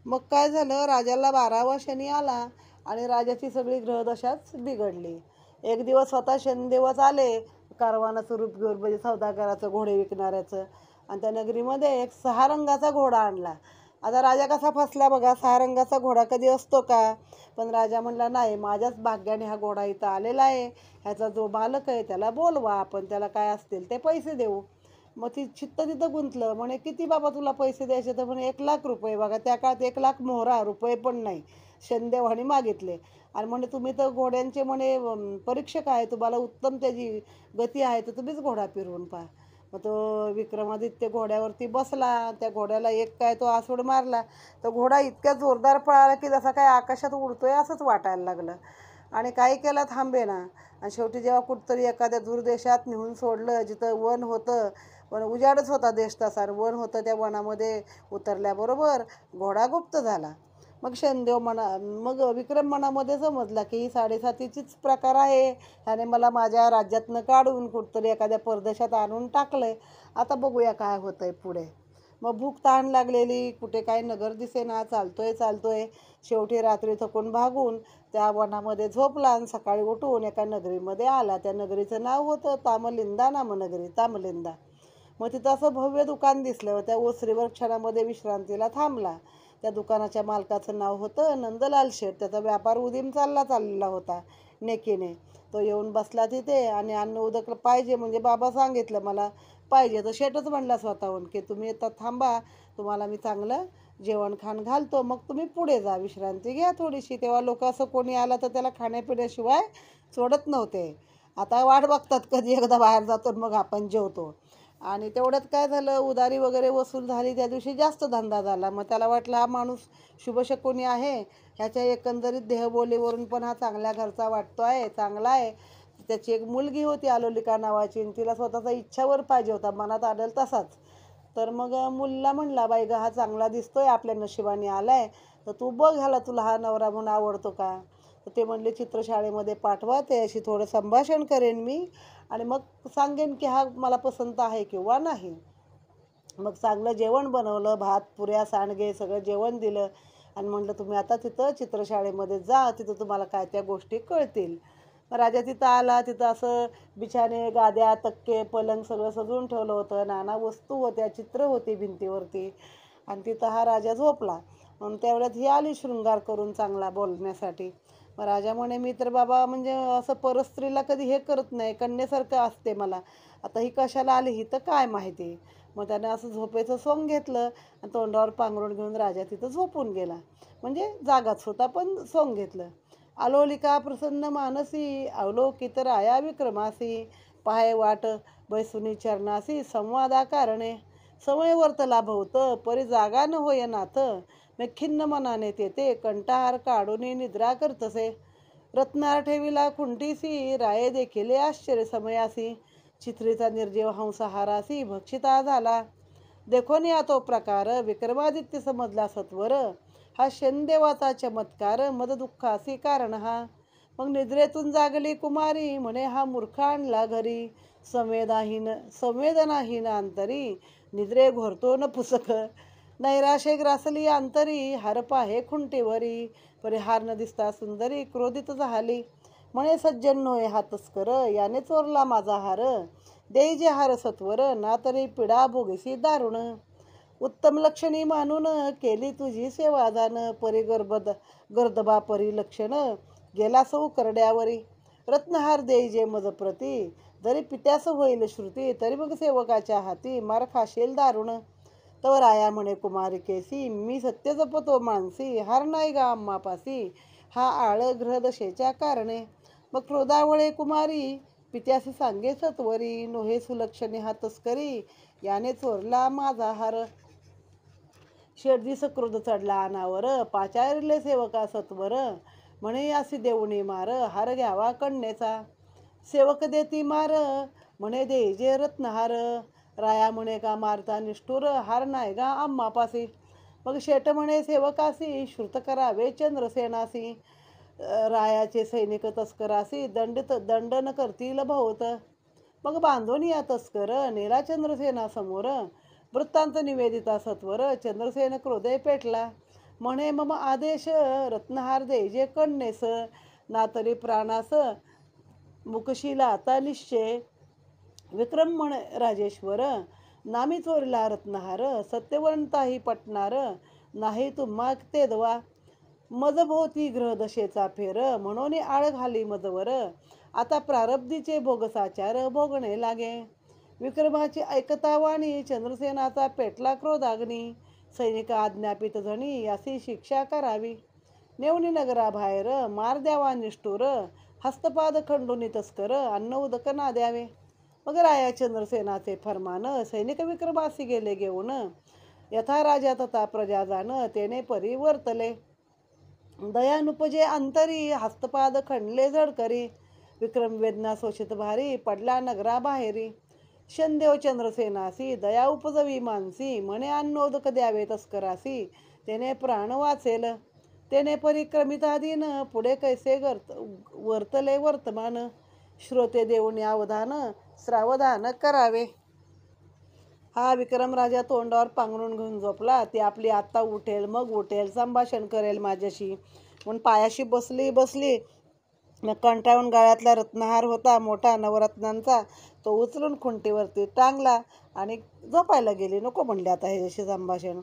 मग काय झालं, राजाला 12वा शनी आला आणि राजाची सगळी ग्रहदशाच बिघडली. एक दिवस स्वतः शनिदेवच आले कारवानाचं रूप घेऊन, म्हणजे सौदागराचं घोडे विकणाऱ्याचं, आणि त्या नगरीमध्ये एक 6 रंगाचा घोडा आणला. आता राजा कसा फसला बघा, 6 रंगाचा घोडा कधी असतो का? पण राजा म्हणला नाही, माझ्याच भाग्याने हा घोडा इथं आलेला आहे, ह्याचा जो मालक आहे त्याला बोलवा, आपण त्याला काय असतील ते पैसे देऊ. मग ती चित्त तिथं गुंतलं. म्हणे किती बाबा तुला पैसे द्यायचे? तर म्हणे 1,00,000 रुपये. बघा त्या काळात 1,00,000 मोहरा, रुपये पण नाही, शनिदेवाने मागितले. आणि म्हणे तुम्ही तर घोड्यांचे म्हणे परीक्षक आहे, तुम्हाला उत्तम त्याची गती आहे, तर तुम्हीच घोडा फिरवून पहा. मग तो विक्रमादित्य घोड्यावरती बसला. त्या घोड्याला एक काय तो आसूड मारला, तर घोडा इतक्या जोरदार पळाला की जसा काय आकाशात उडतोय असंच वाटायला लागलं. आणि काही केला थांबेना. आणि शेवटी जेव्हा कुठतरी एखाद्या दूरदेशात नेऊन सोडलं, जिथं वन होतं, पण उजाडच होता देश तसा, वन होतं, त्या वनामध्ये उतरल्याबरोबर घोडा गुप्त झाला. मग मग विक्रम मनामध्ये समजला की ही 7.5चीच प्रकार आहे, ह्याने मला माझ्या राज्यातनं काढून कुठतरी एखाद्या परदेशात आणून टाकलंय. आता बघूया काय होतंय पुढे. मग भूक तहान लागलेली, कुठे काय नगर दिसेना, चालतोय. शेवटी रात्री थकून भागून त्या वनामध्ये झोपला आणि सकाळी उठून एका नगरीमध्ये आला. त्या नगरीचं नाव होतं तामलिंदा नामनगरी, तामलिंदा. मग तिथं असं भव्य दुकान दिसलं. त्या ओसरीवर क्षणामध्ये विश्रांतीला थांबला. त्या दुकानाच्या मालकाचं नाव होतं नंदलाल शेठ. त्याचा व्यापार उदीम चाललेला होता नेकीने. तो येऊन बसला तिथे आणि अन्न उदक पाहिजे म्हणजे बाबा सांगितलं मला पाहिजे. तर शेठच म्हणला स्वतःहून की तुम्ही आता थांबा, तुम्हाला मी चांगलं जेवण खाण घालतो, मग तुम्ही पुढे जा, विश्रांती घ्या थोडीशी. तेव्हा लोक असं कोणी आलं तर त्याला खाण्यापिण्याशिवाय सोडत नव्हते. आता वाट बघतात कधी एकदा बाहेर जातो मग आपण जेवतो. आणि तेवढ्यात काय झालं, उधारी वगैरे वसूल झाली. त्या दिवशी जास्त धंदा झाला. मग त्याला वाटलं हा माणूस शुभशकुनी आहे, ह्याच्या एकंदरीत देहबोलीवरून पण हा चांगल्या घरचा वाटतो आहे, चांगला आहे. त्याची एक मुलगी होती आलोलिका नावाची, आणि तिला स्वतःचा इच्छावर पाहिजे होता, मनात आढळ तसाच. तर मग मुलीला म्हणला, बाई ग हा चांगला दिसतोय, आपल्या नशिबाने आलाय, तर तू बघ ह्याला तुला हा नवरा म्हणून आवडतो का? तर ते म्हणले चित्रशाळेमध्ये पाठवा, त्याशी थोडं संभाषण करेन मी आणि मग सांगेन की हा मला पसंत आहे किंवा नाही. मग चांगलं जेवण बनवलं, भात पुऱ्या सांडगे सगळं जेवण दिलं आणि म्हटलं तुम्ही आता तिथं चित्रशाळेमध्ये जा, तिथं तुम्हाला काय त्या गोष्टी कळतील. मग राजा तिथं आला. तिथं असं बिछाने, गाद्या, तक्के, पलंग सगळं सजवून ठेवलं होतं. नाना वस्तू होत्या, चित्र होती भिंतीवरती. आणि तिथं हा राजा झोपला. म्हणून तेवढ्यात ही आली शृंगार करून चांगला बोलण्यासाठी. मग राजा म्हणे मी तर बाबा म्हणजे असं परस्त्रीला कधी हे करत नाही, कन्येसारखं असते मला, आता ही कशाला आली ही तर काय माहिती. मग त्याने असं झोपेचं सोंग घेतलं आणि तोंडावर पांघरून घेऊन राजा तिथं झोपून गेला. म्हणजे जागाच होता पण सोंग घेतलं. आलोलिका प्रसन्न मानसी, अवलोकित राया विक्रमासी, पाहे वाट बैसुनी चरणासी, संवादा कारणे. समय वर्त लाभवत परी जागा न होय नाथ, मी खिन्न मनाने तेथे कंटाहार काढून निद्रा करतसे. रत्नार ठेविला खुंटीसी, राये देखील आश्चर्य समयासी, चित्रीचा निर्जीव हंसहारासी भक्षिता झाला. देखोन या तो प्रकार विक्रमादित्य समजला सत्वर, हा शनिदेवाचा चमत्कार मद दुःखासी कारण हा. मग निद्रेतून जागली कुमारी, म्हणे हा मूर्ख आणला घरी, संवेदनाहीन अंतरी, निद्रे घोरतो न पुसक. नैराशे ग्रासली अंतरी, हार पाहे खुंटीवरी, परी हार न दिसता सुंदरी, क्रोधित झाली. म्हणे सज्जन नोहे हा तस्कर, याने चोरला माझा हार. देई जे हार सत्वर, ना तरी पिढा भोगीसी दारुण. उत्तम लक्षणी मानून, केली तुझी सेवा जाण. परी गर्दबा परी लक्षण, गेला सौ करड्यावरी. रत्नहार देई जे मज प्रती, जरी पित्यास होईल श्रुती. तरी मग सेवकाच्या हाती, मार खाशील दारुण. तव राया म्हणे कुमारिकेसी, मी सत्य जपतो मानसी. हार नाही गा आम्हापासी, हा आळ ग्रहदशेच्या कारणे. मग क्रोधावळे कुमारी, पित्यासी सांगे सत्वरी. नोहे सुलक्षणी हा तस्करी, याने चोरला माझा हार. शेडदिस क्रोध चढला अनावर, पाचारिले सेवका सत्वर. म्हणे असी देऊनी मार, हार घ्यावा कन्येचा. सेवक देती मार, म्हणे दे जे रत्नहार. राया म्हणे का मारता निष्ठुर, हार नाही गा आम्हापासी. मग शेट म्हणे सेवकासी, श्रुत करावे चंद्रसेनासी. रायाचे सैनिक तस्करासी, दंडन करतील बहुत. मग बांधून या तस्कर, नेला चंद्रसेना समोर. वृत्तांत निवेदिता सत्वर, चंद्रसेन क्रोधे पेटला. म्हणे मम आदेश, रत्नहार दे जे कन्येस. ना तरी प्राणास मुकशीला आता निश्चय. विक्रम म्हणे राजेश्वर, नामी चोरला रत्नहार. सत्यवंताही पटणार, नाही तुम्हा तेदवा. मज भोवती ग्रहदशेचा फेर, म्हणून आळ घाली मजवर. आता प्रारब्धीचे भोगसाचार भोगणे लागे. विक्रमाची ऐकता वाणी, चंद्रसेनाचा पेटला क्रोधाग्नी. सैनिक आज्ञापित जणी, यासी शिक्षा करावी. नेवणी नगराबाहेर, मार द्यावा निष्ठुर. हस्तपाद खंडूनी तस्कर, अन्न उदक ना द्यावे. मग राया चंद्रसेनाचे फरमान, सैनिक विक्रमासी गेले घेऊन. यथा राजा तथा प्रजा जाण, तेने परी वर्तले. दयानुपजे अंतरी, हस्तपाद खंडले झडकरी. विक्रम वेदना शोषित भारी, पडला नगराबाहेरी. शनदेव चंद्रसेनासी, दया उपजवी मानसी. म्हणे अन्नोदक द्यावे तस्करासी, तेने प्राण वाचेल. तेने परिक्रमिताधीन, पुढे कैसे वर्तले वर्तमान. श्रोते देऊन अवधान, सावधान करावे. हा विक्रम राजा तोंडावर पांघरून घेऊन झोपला. ती आपली आत्ता उठेल मग उठेल, संभाषण करेल माझ्याशी म्हणून पायाशी बसली. मग कंटाळून गळ्यातला रत्नहार होता मोठा नवरत्नांचा, तो उचलून खुंटीवरती टांगला आणि झोपायला गेली. नको म्हणले आता ह्याच्याशी संभाषण.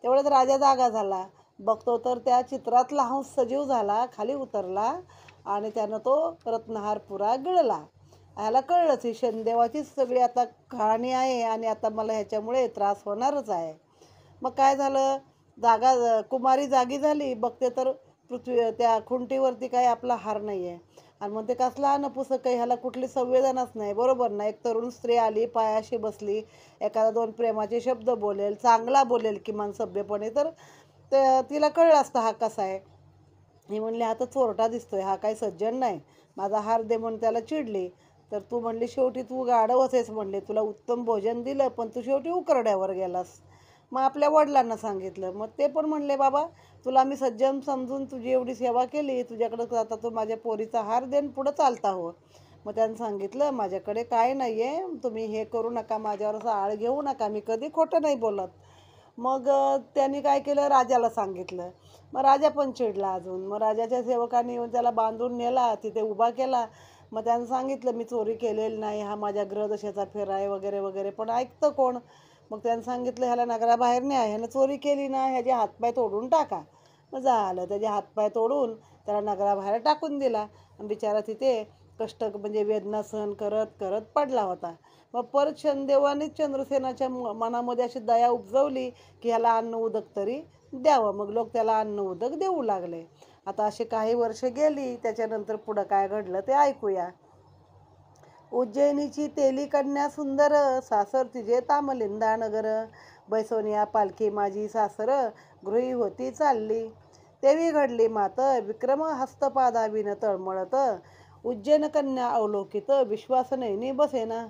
तेवढ्यात राजा जागा झाला. बघतो तर त्या चित्रातला हंस सजीव झाला, खाली उतरला आणि त्यानं तो रत्नहार पुरा गिळला. ह्याला कळलंच ही शनिदेवाचीच सगळी आता कहाणी आहे आणि आता मला ह्याच्यामुळे त्रास होणारच आहे. मग काय झालं, कुमारी जागी झाली. बघते तर त्या खुंटीवरती काही आपला हार नाही आहे. आणि मग ते कसला नपुसक आहे, ह्याला कुठली संवेदनाच नाही. बरोबर ना, एक तरुण स्त्री आली, पायाशी बसली, एखादा दोन प्रेमाचे शब्द बोलेल, चांगला बोलेल किमान सभ्यपणे, तर तिला कळलं असतं हा कसा आहे. ही म्हणली हा तर चोरटा दिसतोय, हा काही सज्जन नाही, माझा हार दे म्हणून त्याला चिडली. तर तू म्हणली शेवटी तू गाढवच आहेस म्हणले, तुला उत्तम भोजन दिलं पण तू शेवटी उकरड्यावर गेलास. मग आपल्या वडिलांना सांगितलं. मग ते पण म्हणले बाबा तुला मी सज्जन समजून तुझी एवढी सेवा केली, तुझ्याकडं आता तू माझ्या पोरीचा हार देऊन पुढं चालता हो. मग त्यांनी सांगितलं माझ्याकडे काय नाही आहे, तुम्ही हे करू नका, माझ्यावर असं आळ घेऊ नका, मी कधी खोटं नाही बोलत. मग त्यांनी काय केलं, राजाला सांगितलं. मग राजा पण चिडला अजून. मग राजाच्या सेवकांनी येऊन त्याला बांधून नेला, तिथे उभा केला. मग त्यानं सांगितलं मी चोरी केलेली नाही, हा माझ्या ग्रहदशेचा फेरा आहे वगैरे वगैरे. पण ऐकतं कोण. मग त्यानं सांगितलं ह्याला नगराबाहेर न्या, ह्यानं चोरी केली ना ह्याचे हातपाय तोडून टाका. मग झालं, त्याचे हातपाय तोडून त्याला नगराबाहेर टाकून दिला. आणि बिचारा तिथे कष्ट म्हणजे वेदना सहन करत करत पडला होता. मग परत शनिदेवानीच चंद्रसेनाच्या मनामध्ये अशी दया उपजवली की ह्याला अन्न उदक तरी द्यावं. मग लोक त्याला अन्न उदक देऊ लागले. आता अशी काही वर्ष गेली. त्याच्यानंतर पुढं काय घडलं ते ऐकूया. उज्जैनीची तेली कन्या सुंदर, सासर तिजे तामलिंदा नगर. बैसोनिया पालखी माझी सासर, गृही होती चालली. तेवी घडली मात, विक्रम हस्तपादाविन तळमळत. उज्जैन कन्या अवलोकित, विश्वास नैनी बसेना.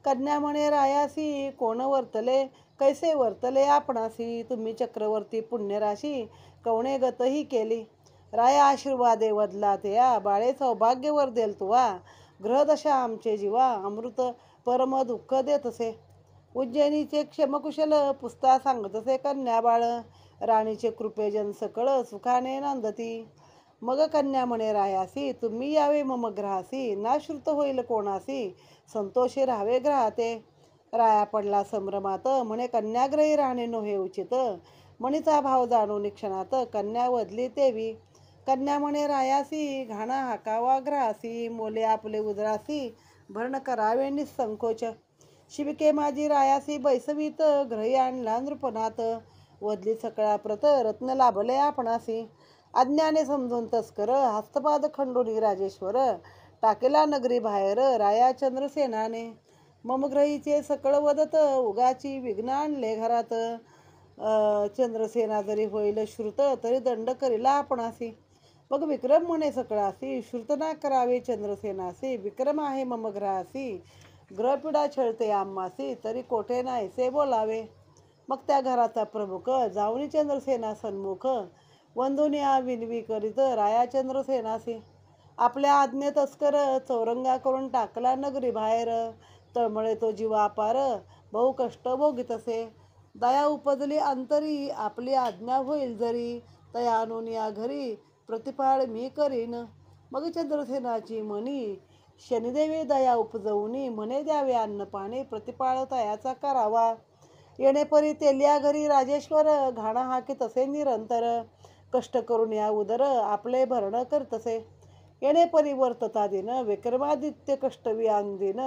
कन्या म्हणे रायासी, कोण वर्तले कैसे वर्तले आपणासी. तुम्ही चक्रवर्ती पुण्यराशी, कवणे गतही केली. राया आशीर्वादे वदला तेया, बाळे सौभाग्यवर देल तुवा. ग्रहदशा आमचे जीवा, अमृत परम दुःख देतसे. उज्जैनीचे क्षमकुशल पुसता सांगतसे कन्या बाळ, राणीचे कृपेजन सकळ सुखाने नांदती. मग कन्या म्हणे रायासी, तुम्ही यावे मम ग्रहासी, ना श्रुत होईल कोणासी, संतोषी राहावे ग्रहाते. राया पडला संभ्रमात, म्हणे कन्याग्रही राहणे नोहे उचित, मणीचा भाव जाणून क्षणात कन्या वदली तेवी. कन्या म्हणे रायासी, घाणा हाकावा ग्रहासी, मोले आपले उदरासी, भरण करावे निसंकोच. शिबिके माझी रायासी बैसवीत, ग्रही आणला नृपनाथ, वदली सकळा प्रत, रत्न लाभले आपणासी. अज्ञाने समजून तस्कर, हस्तपाद खंडोनी राजेश्वर, टाकेला नगरी बाहेर राया चंद्रसेनाने. मम ग्रहीचे सकळ वदत, उगाची विघ्न आणले घरात, चंद्रसेना जरी होईल श्रुत, तरी दंड करीला आपणासी. मग विक्रम म्हणे सकळासी, श्रुत ना करावे चंद्रसेनासी, विक्रम आहे मम ग्रहासी, ग्रहपिडा छळते आम्हासी, तरी कोठे नाहीसे बोलावे. मग त्या घराचा प्रमुख जाऊनी चंद्रसेना सन्मुख, वंदुनिया विनवी करीत राया चंद्रसेनासी. आपल्या आज्ञे तस्कर चौरंगा करून टाकला नगरी बाहेर, तळमळे तो जीवा अपार, बहु कष्ट भोगीतसे. दया उपजली अंतरी, आपली आज्ञा होईल जरी, तया आणून या घरी, प्रतिपाळ मी करीन. मग चंद्रसेनाची मनी, शनिदेवी दया उपजवूनी, म्हणे द्यावे अन्न पाणी, प्रतिपाळ तयाचा करावा. येणेपरी तेल्या घरी राजेश्वर, घाणा हाकी तसे निरंतर, कष्ट करून या उदर, आपले भरण करतसे. येणेपरी वर्तता दिन, विक्रमादित्य कष्टवी अंदिन,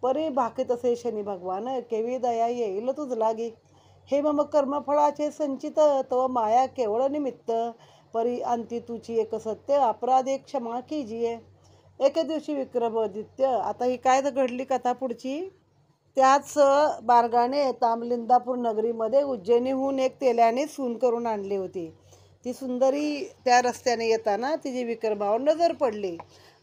परी भाकीतसे शनी भगवान, केवी दया येईल तुझ लागी. हे मम कर्मफळाचे संचित, तव माया केवळ निमित्त, परी अंती तुची एक सत्य, अपराधे क्षमा कीजिये. एके दिवशी विक्रमादित्य, आता ही काय घडली कथा पुढची. त्याच मार्गाने तामलिंदापूर नगरीमध्ये उज्जैनीहून एक तेल्याने सून करून आणली होती. ती सुंदरी त्या रस्त्याने येताना तिची विक्रमावर नजर पडली.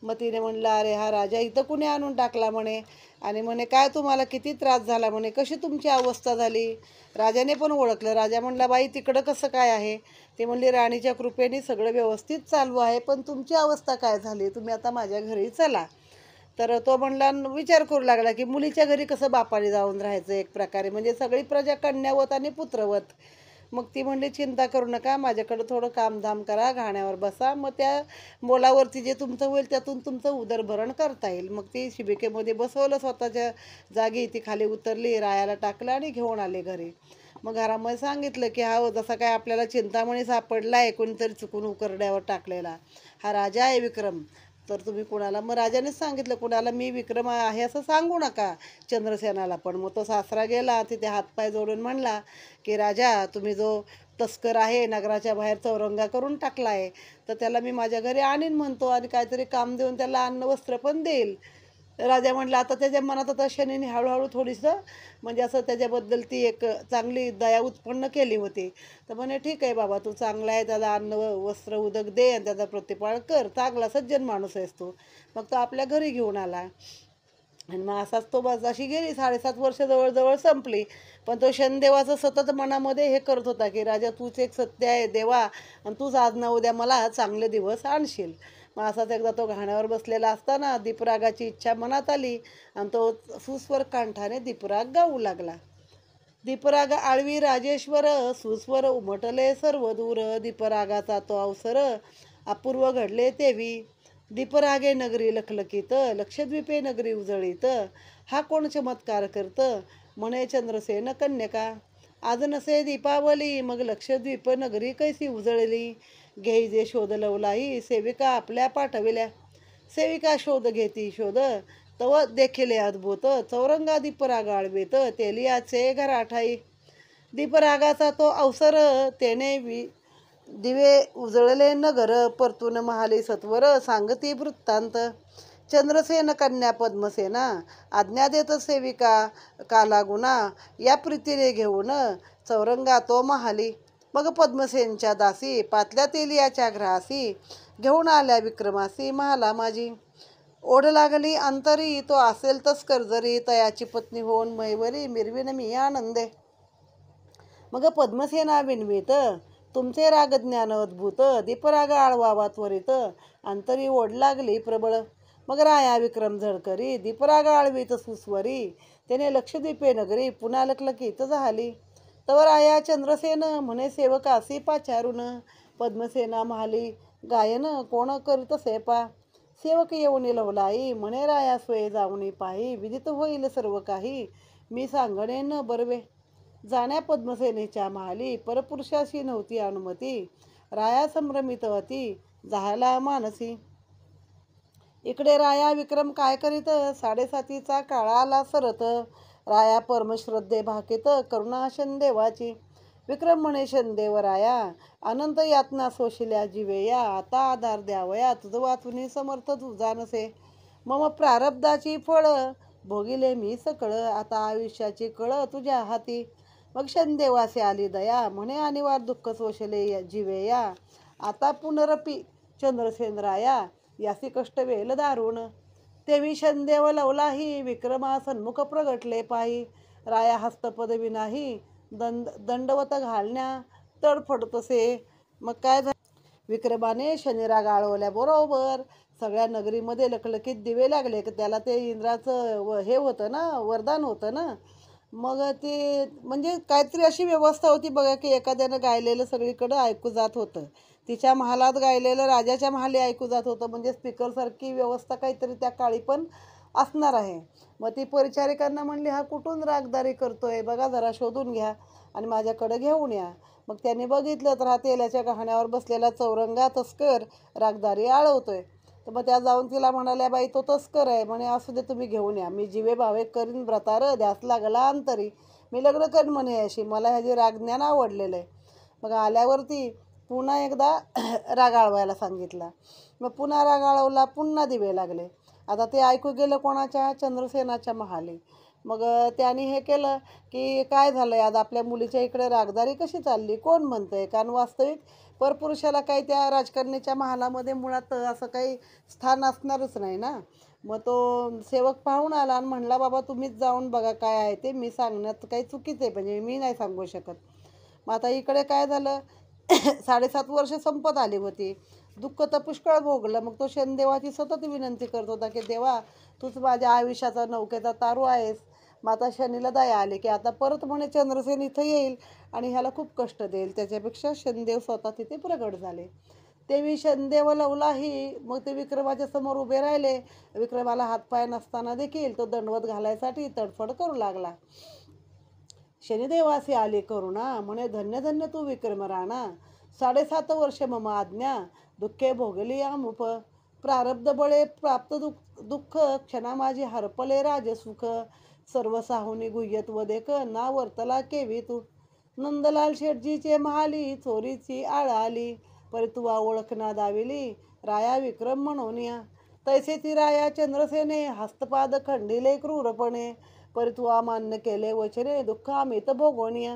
मग तिने म्हणलं, अरे हा राजा इथं कुणी आणून टाकला म्हणे, आणि म्हणे काय तुम्हाला किती त्रास झाला म्हणे, कशी तुमची अवस्था झाली. राजाने पण ओळखलं. राजा म्हणला, बाई तिकडं कसं काय आहे. ते म्हणले, राणीच्या कृपेने सगळं व्यवस्थित चालू आहे, पण तुमची अवस्था काय झाली, तुम्ही आता माझ्या घरी चला. तर तो म्हणला, विचार करू लागला की मुलीच्या घरी कसं बापाने जाऊन राहायचं, एक प्रकारे म्हणजे सगळी प्रजा कन्यावत आणि पुत्रवत. मग ती म्हणली, चिंता करू नका, माझ्याकडं थोडं कामधाम करा, घाण्यावर बसा, मग त्या मोलावरती जे तुमचं होईल त्यातून तुमचं उदरभरण करता येईल. मग ती शिबिकेमध्ये बसवलं, स्वतःच्या जागी ती खाली उतरली, रायाला टाकलं आणि घेऊन आले घरी. मग घरामध्ये सांगितलं की हा जसा काय आपल्याला चिंतामणी सापडला आहे, कोणीतरी चुकून उकरड्यावर टाकलेला, हा राजा आहे विक्रम, तर तुम्ही कुणाला, मग राजानेच सांगितलं कुणाला, मी विक्रम आहे असं सांगू नका चंद्रसेनाला. पण मग तो सासरा गेला, तिथे हातपाय जोडून म्हणला की राजा, तुम्ही जो तस्कर आहे, नगराच्या बाहेर चौरंगा करून टाकला आहे, तर त्याला मी माझ्या घरी आणीन म्हणतो, आणि काहीतरी काम देऊन त्याला अन्न वस्त्र पण देईल. राजा म्हटला, आता त्याच्या मनात आता शनीने हळूहळू थोडीसं म्हणजे असं त्याच्याबद्दल ती एक चांगली दया उत्पन्न केली होती. तर म्हणे ठीक आहे बाबा, तू चांगला आहे, त्याला अन्न वस्त्र उदक दे आणि त्याचा प्रतिपाळ कर, चांगला सज्जन माणूस आहेस तू. मग तो आपल्या घरी घेऊन आला. आणि मग असाच तो बस अशी गेली, 7.5 वर्ष जवळजवळ संपली. पण तो शनिदेवाचं सतत मनामध्ये हे करत होता की राजा, तूच एक सत्य आहे देवा, आणि तूच आज ना उद्या मला चांगले दिवस आणशील. मग असाच एकदा तो घाण्यावर बसलेला असताना दीपरागाची इच्छा मनात आली, आणि तो सुस्वर कंठाने दीपराग गाऊ लागला. दीपराग आळवी राजेश्वर, सुस्वर उमटले सर्व दूर, दीपरागाचा तो अवसर अपूर्व घडले तेवी. दीपरागे नगरी लखलखीत, लक्षद्वीपे नगरी उजळीत, हा कोण चमत्कार करत, म्हणे चंद्रसेन कन्यका. आज नसे दीपावली, मग लक्षद्वीप नगरी कैसी उजळली, घेई जे शोध लवलाही, सेविका आपल्या पाठविल्या. सेविका शोध घेती शोध, तव देखिले अद्भुत, चौरंगा दीपराग आळवीत, तेलियाचे घराठाई. दीपरागाचा तो अवसर, तेने दिवे उजळले नगर, परतून महाली सत्वर, सांगती वृत्तांत. चंद्रसेन कन्या पद्मसेना, आज्ञा देत सेविका कालागुणा, या प्रीतीने घेऊन चौरंगा तो महाली. मग पद्मसेनच्या दासी, पातल्या तेलियाच्या ग्रहासी, घेऊन आल्या विक्रमासी महाला माझी. ओढ लागली अंतरी, तो असेल तस्कर जरी, तयाची पत्नी होऊन मैवरी, मिरविन मी आनंदे. मग पद्मसेना विनवीत, तुमचे रागज्ञान अद्भुत, दीपराग आळवावा त्वरित, अंतरी ओढ लागली प्रबळ. मग राया विक्रम झळकरी दीपराग आळवीत सुस्वरी, त्याने लक्षद्वीपे नगरी पुन्हा लखलखीत झाली. तवर राया चंद्रसेन म्हणे सेवकासी पाचारून, पद्मसेना महाली गायन कोण करीत सेपा. सेवक येऊन लवलाई म्हणे राया सोय जाऊनी पाही, विदित होईल सर्व काही मी सांगणे न बरवे. जाण्या पद्मसेनेच्या महाली परपुरुषाशी नव्हती अनुमती, राया संभ्रमित होती झाला मानसी. इकडे राया विक्रम काय करीत, 7:30चा काळा आला सरत. राया परमश्रद्धे भाकित करुणा शनदेवाची. विक्रम म्हणे शनदेव राया, अनंत यातना सोशिल्या जीवेया, आता आधार द्यावया तुझ वाचुनी समर्थ तुझा नसे. मम प्रारब्धाची फळ भोगिले मी सकळ, आता आयुष्याची कळ तुझ्या हाती. मग शनदेवासे आली दया म्हणे अनिवार दुःख सोशले जीवेया, आता पुनरपी चंद्रसेन राया यासी कष्ट वेल दारुण. तेवी शनदेव लवलाही विक्रमा सन्मुख प्रगटले पाही, राया हस्तपदवी नाही दंडवत घालण्या तडफडतसे. मग काय झालं, विक्रमाने शनिराग आळवल्याबरोबर सगळ्या नगरीमध्ये लखलखीत दिवे लागले. त्याला ते इंद्राचं हे होतं ना, वरदान होतं ना. मग ते म्हणजे काहीतरी अशी व्यवस्था होती बघा की एखाद्यानं गायलेलं सगळीकडं ऐकू जात होतं. तिच्या महालात गायलेलं राजाच्या महाली ऐकू जात होतं. म्हणजे स्पीकरसारखी व्यवस्था काहीतरी त्या काळी पण असणार आहे. मग ती परिचारिकांना म्हणली, हा कुठून रागदारी करतोय बघा जरा शोधून घ्या आणि माझ्याकडे घेऊन या. मग त्यांनी बघितलं तर हा तेलाच्या गहाण्यावर बसलेला चौरंगा तस्कर रागदारी आळवतोय. तर मग त्या जाऊन तिला म्हणाल्या, बाई तो तस्कर आहे म्हणे, असू दे तुम्ही घेऊन या, मी जीवे भावे करीन व्रतार ध्यास लागला अंतरी, मी लग्न करीन म्हणे अशी, मला ह्याची रागज्ञान आवडलेलं आहे. मग आल्यावरती पुन्हा एकदा राग आळवायला सांगितला. मग पुन्हा राग आळवला, पुन्हा दिवे लागले. आता ते ऐकू गेलं कोणाच्या, चंद्रसेनाच्या महाली. मग त्यांनी हे केलं की काय झालं आज आपल्या मुलीच्या इकडे रागदारी कशी चालली, कोण म्हणतंय. कारण वास्तविक परपुरुषाला काही त्या राजकन्याच्या महालामध्ये मुळात असं काही स्थान असणारच नाही ना. मग तो सेवक पाहून आला आणि म्हणला, बाबा तुम्हीच जाऊन बघा काय आहे ते, मी सांगण्यात काही चुकीचं आहे, म्हणजे मी नाही सांगू शकत. मग आता इकडे काय झालं 7.5 वर्ष संपत आली होती. दुःख तर पुष्कळ भोगलं. मग तो शनदेवाची सतत विनंती करत होता की देवा तूच माझ्या आयुष्याचा नौकेचा तारू आहेस. मग आता शनीला दया आली की आता परत म्हणे चंद्रसेन इथं येईल आणि ह्याला खूप कष्ट देईल. त्याच्यापेक्षा शनदेव स्वतः तिथे प्रगट झाले. तेवी शनदेव लवलाही मग ते विक्रमाच्या समोर उभे राहिले. विक्रमाला हातपाय नसताना देखील तो दंडवत घालायसाठी तडफड करू लागला. शनिदेवासी आली करुणा म्हणे धन्य धन्य तू विक्रम राणा, 7.5 वर्ष मम आज्ञा दुःखे भोगली आमुप. प्रारब्ध बळे प्राप्त दुःख क्षणा माझी हरपले राजसुख. सर्व साहुनी गुह्यत वदेक ना वर्तला केवी तू. नंदलाल शेठजीचे महाली चोरीची आळ आली, परी तुवा ओळख ना दाविली राया विक्रम म्हणूनिया. तैसे ती राया चंद्रसेने हस्तपाद खंडिले क्रूरपणे, परी तुवा मान्य केले वचने दुःख आमित भोगोनिया.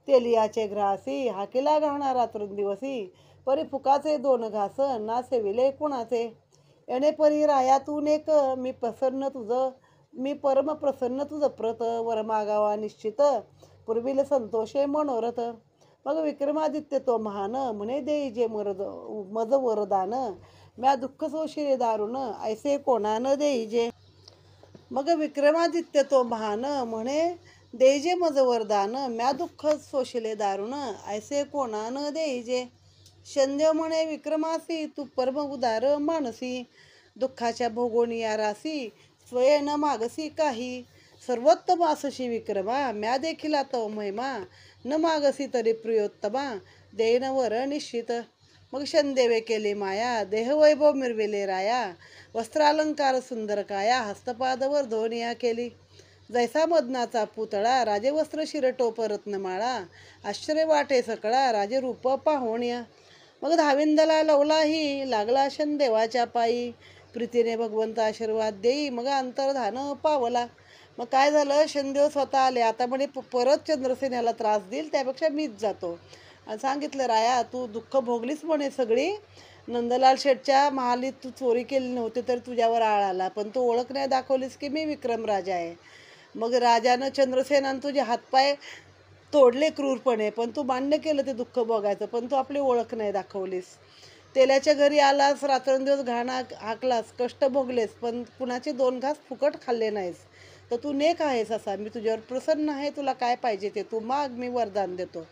तेलियाचे ग्रासी हाकेला घाणा रात्रंदिवसी, परी फुकाचे 2 घास ना सेविले कुणाचे. येणे परी राया तू नेक मी परम प्रसन्न तुझ प्रत, वर मागावा निश्चित पूर्वील संतोषे मनोरथ. मग विक्रमादित्य तो महान म्हणे देई जे मज वरदान, म्या दुःख सोशिले दारुण ऐसे कोणान देई जे. मग विक्रमादित्य तो महान म्हणे देईजे मज वरदान, म्या दुःख सोशिले दारुण ऐसे कोणान देईजे. शनदेव म्हणे विक्रमासी तू परम उदार मानसी, दुःखाच्या भोगोनिया रासी स्वये न मागसी काही. सर्वोत्तम असशी विक्रमा म्या देखील तव महिमा, न मागसी तरी प्रियोत्तमा देईन वर निश्चित. मग शनदेवे केले माया देहवैभव मिरविले राया, वस्त्रालंकार सुंदर काया हस्तपादवर धोनिया केली. जैसा मदनाचा पुतळा राजवस्त्र शिरटोप रत्नमाळा, आश्चर्य वाटे सकळा राजरूप पाहोनिया. मग धाविंदला लवलाही लागला शनदेवाच्या पायी, प्रीतीने भगवंत आशीर्वाद देई मग अंतर्धान पावला. मग काय झालं, शनदेव स्वतः आले. आता म्हणे परत चंद्रसेन याला त्रास देईल त्यापेक्षा मीच जातो. आणि सांगितलं राया तू दुःख भोगलीस म्हणे सगळी, नंदलाल शेठच्या महालीत तू चोरी केली नव्हती तर तुझ्यावर आळ आला, पण तू ओळख नाही दाखवलीस की मी विक्रम राजा आहे. मग राजानं चंद्रसेनानं तुझे हातपाय तोडले क्रूरपणे, पण तू मान्य केलं ते दुःख भोगायचं, पण तू आपली ओळख नाही दाखवलीस. तेल्याच्या घरी आलास, रात्रंदिवस घाण हाकलास, कष्ट भोगलेस, पण कुणाचे 2 घास फुकट खाल्ले नाहीस, तर तू नेक आहेस असा. मी तुझ्यावर प्रसन्न आहे. तुला काय पाहिजे ते तू माग, मी वरदान देतो.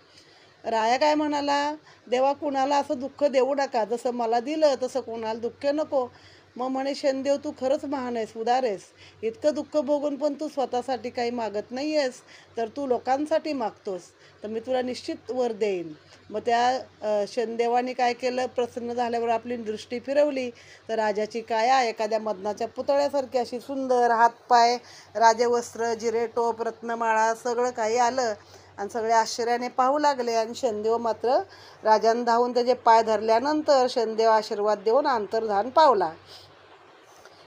राया काय म्हणाला, देवा कुणाला असं दुःख देऊ नका, जसं मला दिलं तसं कोणाला दुःख नको. मग म्हणे, शनदेव तू खरंच महान आहेस, उदार आहेस. इतकं दुःख भोगून पण तू स्वतःसाठी काही मागत नाही आहेस, तर तू लोकांसाठी मागतोस, तर मी तुला निश्चित वर देईन. मग त्या शनदेवाने काय केलं, प्रसन्न झाल्यावर आपली दृष्टी फिरवली, तर राजाची काया एखाद्या मदनाच्या पुतळ्यासारखी अशी सुंदर, हातपाय, राजवस्त्र, जिरे टोप, रत्नमाळा सगळं काही आलं. आणि सगळे आश्चर्याने पाहू लागले. आणि शनदेव मात्र राजानं धावून त्याचे पाय धरल्यानंतर शनदेव आशीर्वाद देऊन अंतर्धान पावला.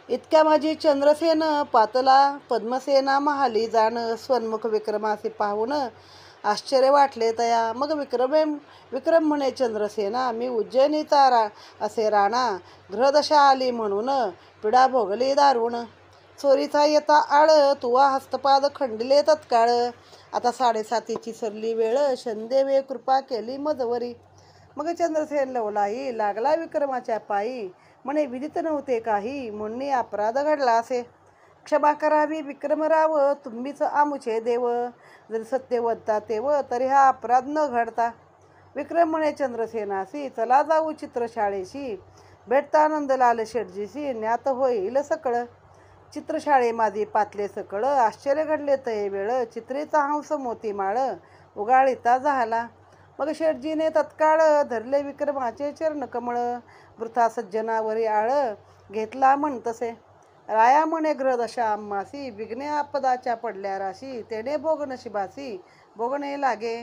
इतक्या माझी चंद्रसेन पातला, पद्मसेना महाली जाण, स्वन्मुख विक्रमासी पाहून आश्चर्य वाटले तया. मग विक्रम म्हणे, चंद्रसेना मी उज्जैनीचा असे राणा, ग्रहदशा आली म्हणून पिडा भोगली दारुण. चोरीचा येता आळ, तुवा हस्तपाद खंडिले तत्काळ. आता 7:30ची सरली वेळ, शनदेवे कृपा केली मजवरी. मग चंद्रसेन लवलाई लागला विक्रमाच्या पायी, म्हणे विदित नव्हते काही, म्हणून अपराध घडला असे. क्षमा करावी विक्रमराव, तुम्हीच आमुचे देव, जरी सत्य वदता तेव, तरी हा अपराध न घडता. विक्रम म्हणे चंद्रसेनासी, चला जाऊ चित्रशाळेशी, भेटता नंदलाल शेठजीशी, ज्ञात होईल सकळ. चित्रशाळे माझी पातले सकळ, आश्चर्य घडले तये वेळ, चित्रेचा हंस मोती माळ, उगाळीता झाला. मग शेठजीने तत्काळ धरले विक्रमाचे चरणकमळ, वृथा सज्जनावरी आळ, घेतला म्हण तसे. राया म्हणे ग्रहदशा आम्हासी, विघ्ने आपदाच्या पडल्या राशी, तेने भोग नशिबासी भोगणे लागे.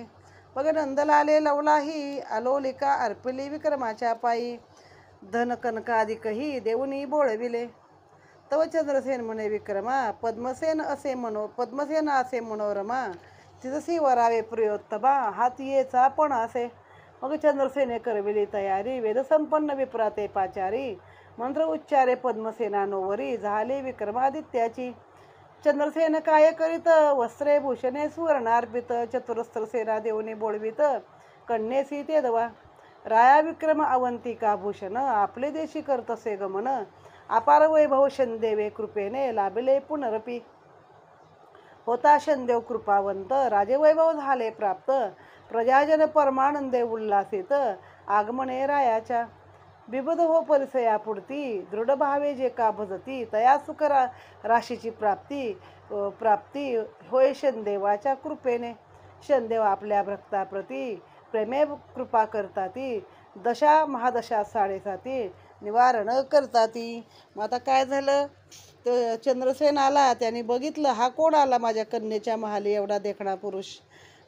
मग नंदलाले लवलाही, आलोलिका अर्पिली विक्रमाच्या पायी, धन कनकादिकही देऊनी बोळविले. तव चंद्रसेन म्हणे विक्रमा, पद्मसेन असे मनोरमा, तिजसी वरावे प्रियोत्तमा, हात येचा पण असे. मग चंद्रसेने करविली तयारी, वेदसंपन्न विप्राते पाचारी, मंत्र उच्चारे पद्मसेना नोवरी, झाली विक्रमादित्याची. चंद्रसेन काय करीत, वस्त्रे भूषणे सुवर्णार्पित, चतुरस्त्र सेना देऊनी बोळवित, कन्येसी ते दवा. राया विक्रम अवंतिका भूषण, आपले देशी करतसे गमन, अपार वैभव शनदेवे कृपेने लाभले पुनरपी. होता शनदेव कृपावंत, राजवैभव झाले प्राप्त, प्रजाजन परमानंदे उल्हासित, आगमने रायाच्या. विबुध हो परिसया पुढती, दृढ भावे जे का भजती, तया सुख राशीची प्राप्ती होय शनदेवाच्या कृपेने. शनदेव आपल्या भक्ताप्रती प्रेमे कृपा करताती, दशा महादशा 7:30 निवारण करताती. मग आता काय झालं, तर चंद्रसेन आला, त्याने बघितलं हा कोण आला माझ्या कन्येच्या महाली, एवढा देखणा पुरुष.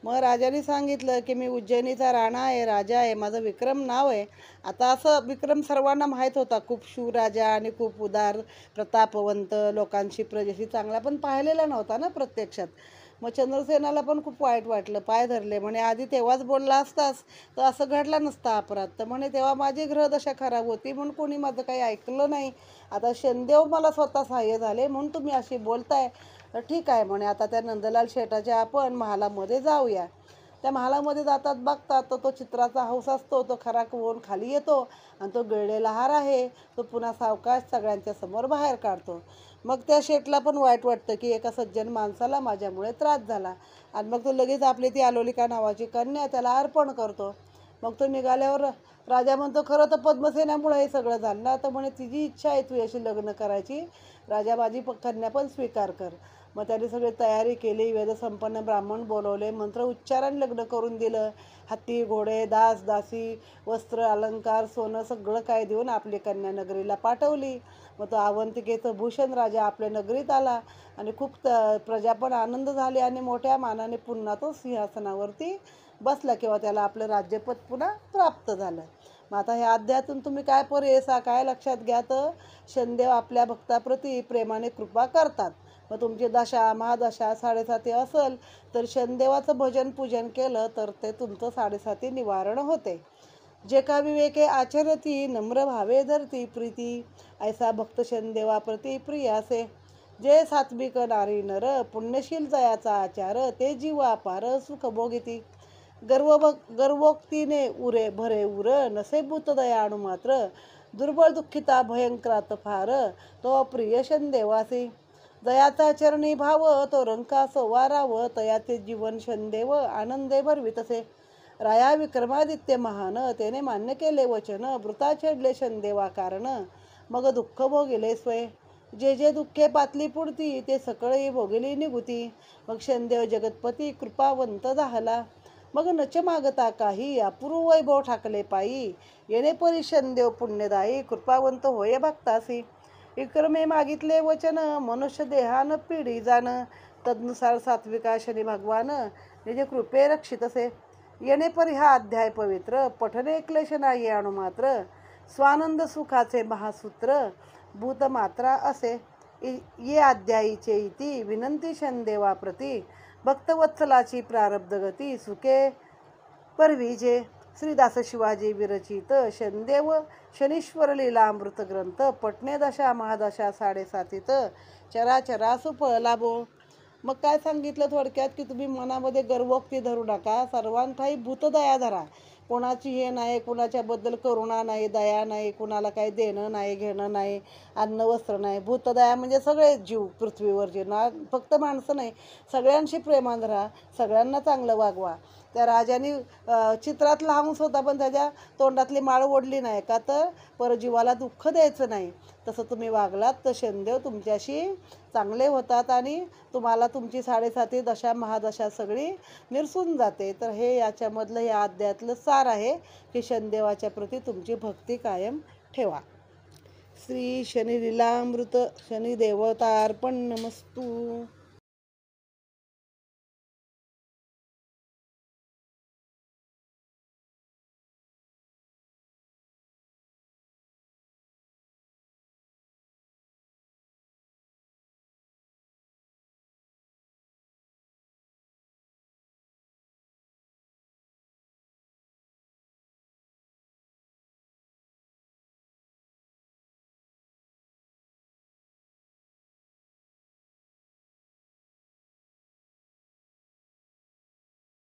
मग राजाने सांगितलं की मी उज्जैनीचा राणा आहे, राजा आहे, माझं विक्रम नाव आहे. आता असं विक्रम सर्वांना माहीत होता, खूप शूर राजा आणि खूप उदार प्रतापवंत, लोकांशी प्रजेशी चांगला, पण पाहिलेला नव्हता ना प्रत्यक्षात. मग चंद्रसेनाला पण खूप वाईट वाटलं, पाय धरले. म्हणे आधी तेव्हाच बोलला असतास तर असं घडला नसता अपराध. तर म्हणे तेव्हा माझी ग्रहदशा खराब होती म्हणून कोणी माझं काही ऐकलं नाही, आता शनदेव मला स्वतः सहाय्य झाले म्हणून तुम्ही अशी बोलताय, तर ठीक आहे म्हणे. आता त्या नंदलाल शेठाच्या आपण महालामध्ये जाऊया. त्या महालामध्ये जातात, बघतात तर तो चित्राचा हौस असतो, तो खराक होऊन खाली येतो आणि तो गिळलेला हार आहे तो पुन्हा सावकाश सगळ्यांच्या समोर बाहेर काढतो. मग त्या शेठला पण वाईट वाटतं की एका सज्जन माणसाला माझ्यामुळे त्रास झाला, आणि मग तो लगेच आपली ती आलोलिका नावाची कन्या त्याला अर्पण करतो. मग तो निघाल्यावर राजा म्हणतो, खरं तर पद्मसेनामुळे हे सगळं झालं ना, तर म्हणे तिची इच्छा आहे तू याशी लग्न करायची, राजा माझी कन्या पण स्वीकार कर. मग त्यांनी सगळी तयारी केली, वेदसंपन्न ब्राह्मण बोलवले, मंत्र उच्चाराने लग्न करून दिलं. हत्ती घोडे दास दासी वस्त्र अलंकार सोनं सगळं काय देऊन आपली कन्या नगरीला पाठवली. मग तो अवंतिकेचं भूषण राजा आपल्या नगरीत आला आणि खूप प्रजा पण आनंद झाली आणि मोठ्या मानाने पुन्हा तो सिंहासनावरती बसला किंवा त्याला आपलं राज्यपद पुन्हा प्राप्त झालं. मग आता ह्या अध्यायातून तुम्ही काय येसा काय लक्षात घ्या, तर शनदेव आपल्या भक्ताप्रती प्रेमाने कृपा करतात. मग तुमची दशा महादशा 7:30 असेल तर शनदेवाचं भजन पूजन केलं तर ते तुमचं 7:30 निवारण होते. जे का विवेके आचरती, नम्र भावे धरती प्रीती, ऐसा भक्त शनदेवाप्रती प्रिय असे. जे सात्विक नारी नर, पुण्यशील जयाचा आचार, ते जीव अपार सुख भोगिती. गर्वोक्तीने उरे भरे उर नसे भूत दयाणू मात्र दुर्बळ दुःखिता भयंकरात फार तो प्रिय शनदेवासी दयाचा चरणी भाव तो रंकास वाराव तयाचे जीवन शनदेव आनंदे भरवितसे राया विक्रमादित्य महान त्याने मान्य केले वचन वृता छेडले शनदेवा कारण मग दुःख भोगिले स्वय जे जे दुःखे पातली पुरती ते सकळी भोगिली निगुती मग शनदेव जगतपती कृपावंत झाला मग नच मागता काही अपूर्व वैभव ठाकले पायी येणे परी शनदेव पुण्यदायी कृपावंत होय भक्तासी विक्रमे मागितले वचन मनुष्य देहान पिढी जाण तदनुसार सात्विका शनी भगवान निज कृपे रक्षितसे येणे परी हा अध्याय पवित्र पठने क्लेश नाही आणू मात्र स्वानंद सुखाचे महासूत्र भूतमात्रा असे ये अध्यायीचे इति विनंती शनदेवाप्रती भक्तवत्सलाची प्रारब्ध गती सुखे परविजे श्रीदास शिवाजी विरचित शनदेव शनीश्वर लीला अमृत ग्रंथ पटणे दशा महादशा 7.5 चराचरा सुफळ लाभो. मग काय सांगितलं थोडक्यात की तुम्ही मनामध्ये गर्वोक्ती धरू नका, सर्वांठाई भूतदया धरा. कोणाची हे नाही, कुणाच्याबद्दल करुणा नाही, दया नाही, कुणाला काही देणं नाही, घेणं नाही, अन्न वस्त्र नाही. भूतदया म्हणजे सगळे जीव पृथ्वीवरचे ना, फक्त माणसं नाही, सगळ्यांशी प्रेमानं राहा, सगळ्यांना चांगलं वागवा. त्या राजाने चित्रातला हंस होता पण त्याच्या तोंडातली माळ ओढली नाही का, तर परजीवाला दुःख द्यायचं नाही. तसं तुम्ही वागलात तर शनदेव तुमच्याशी चांगले होतात आणि तुम्हाला तुमची 7.5 दशा महादशा सगळी निरसून जाते. तर हे याच्यामधलं या अध्यायातलं सार आहे की शनदेवाच्या प्रती तुमची भक्ती कायम ठेवा. श्री शनी लीलामृत शनी देवतार्पण नमस्तू.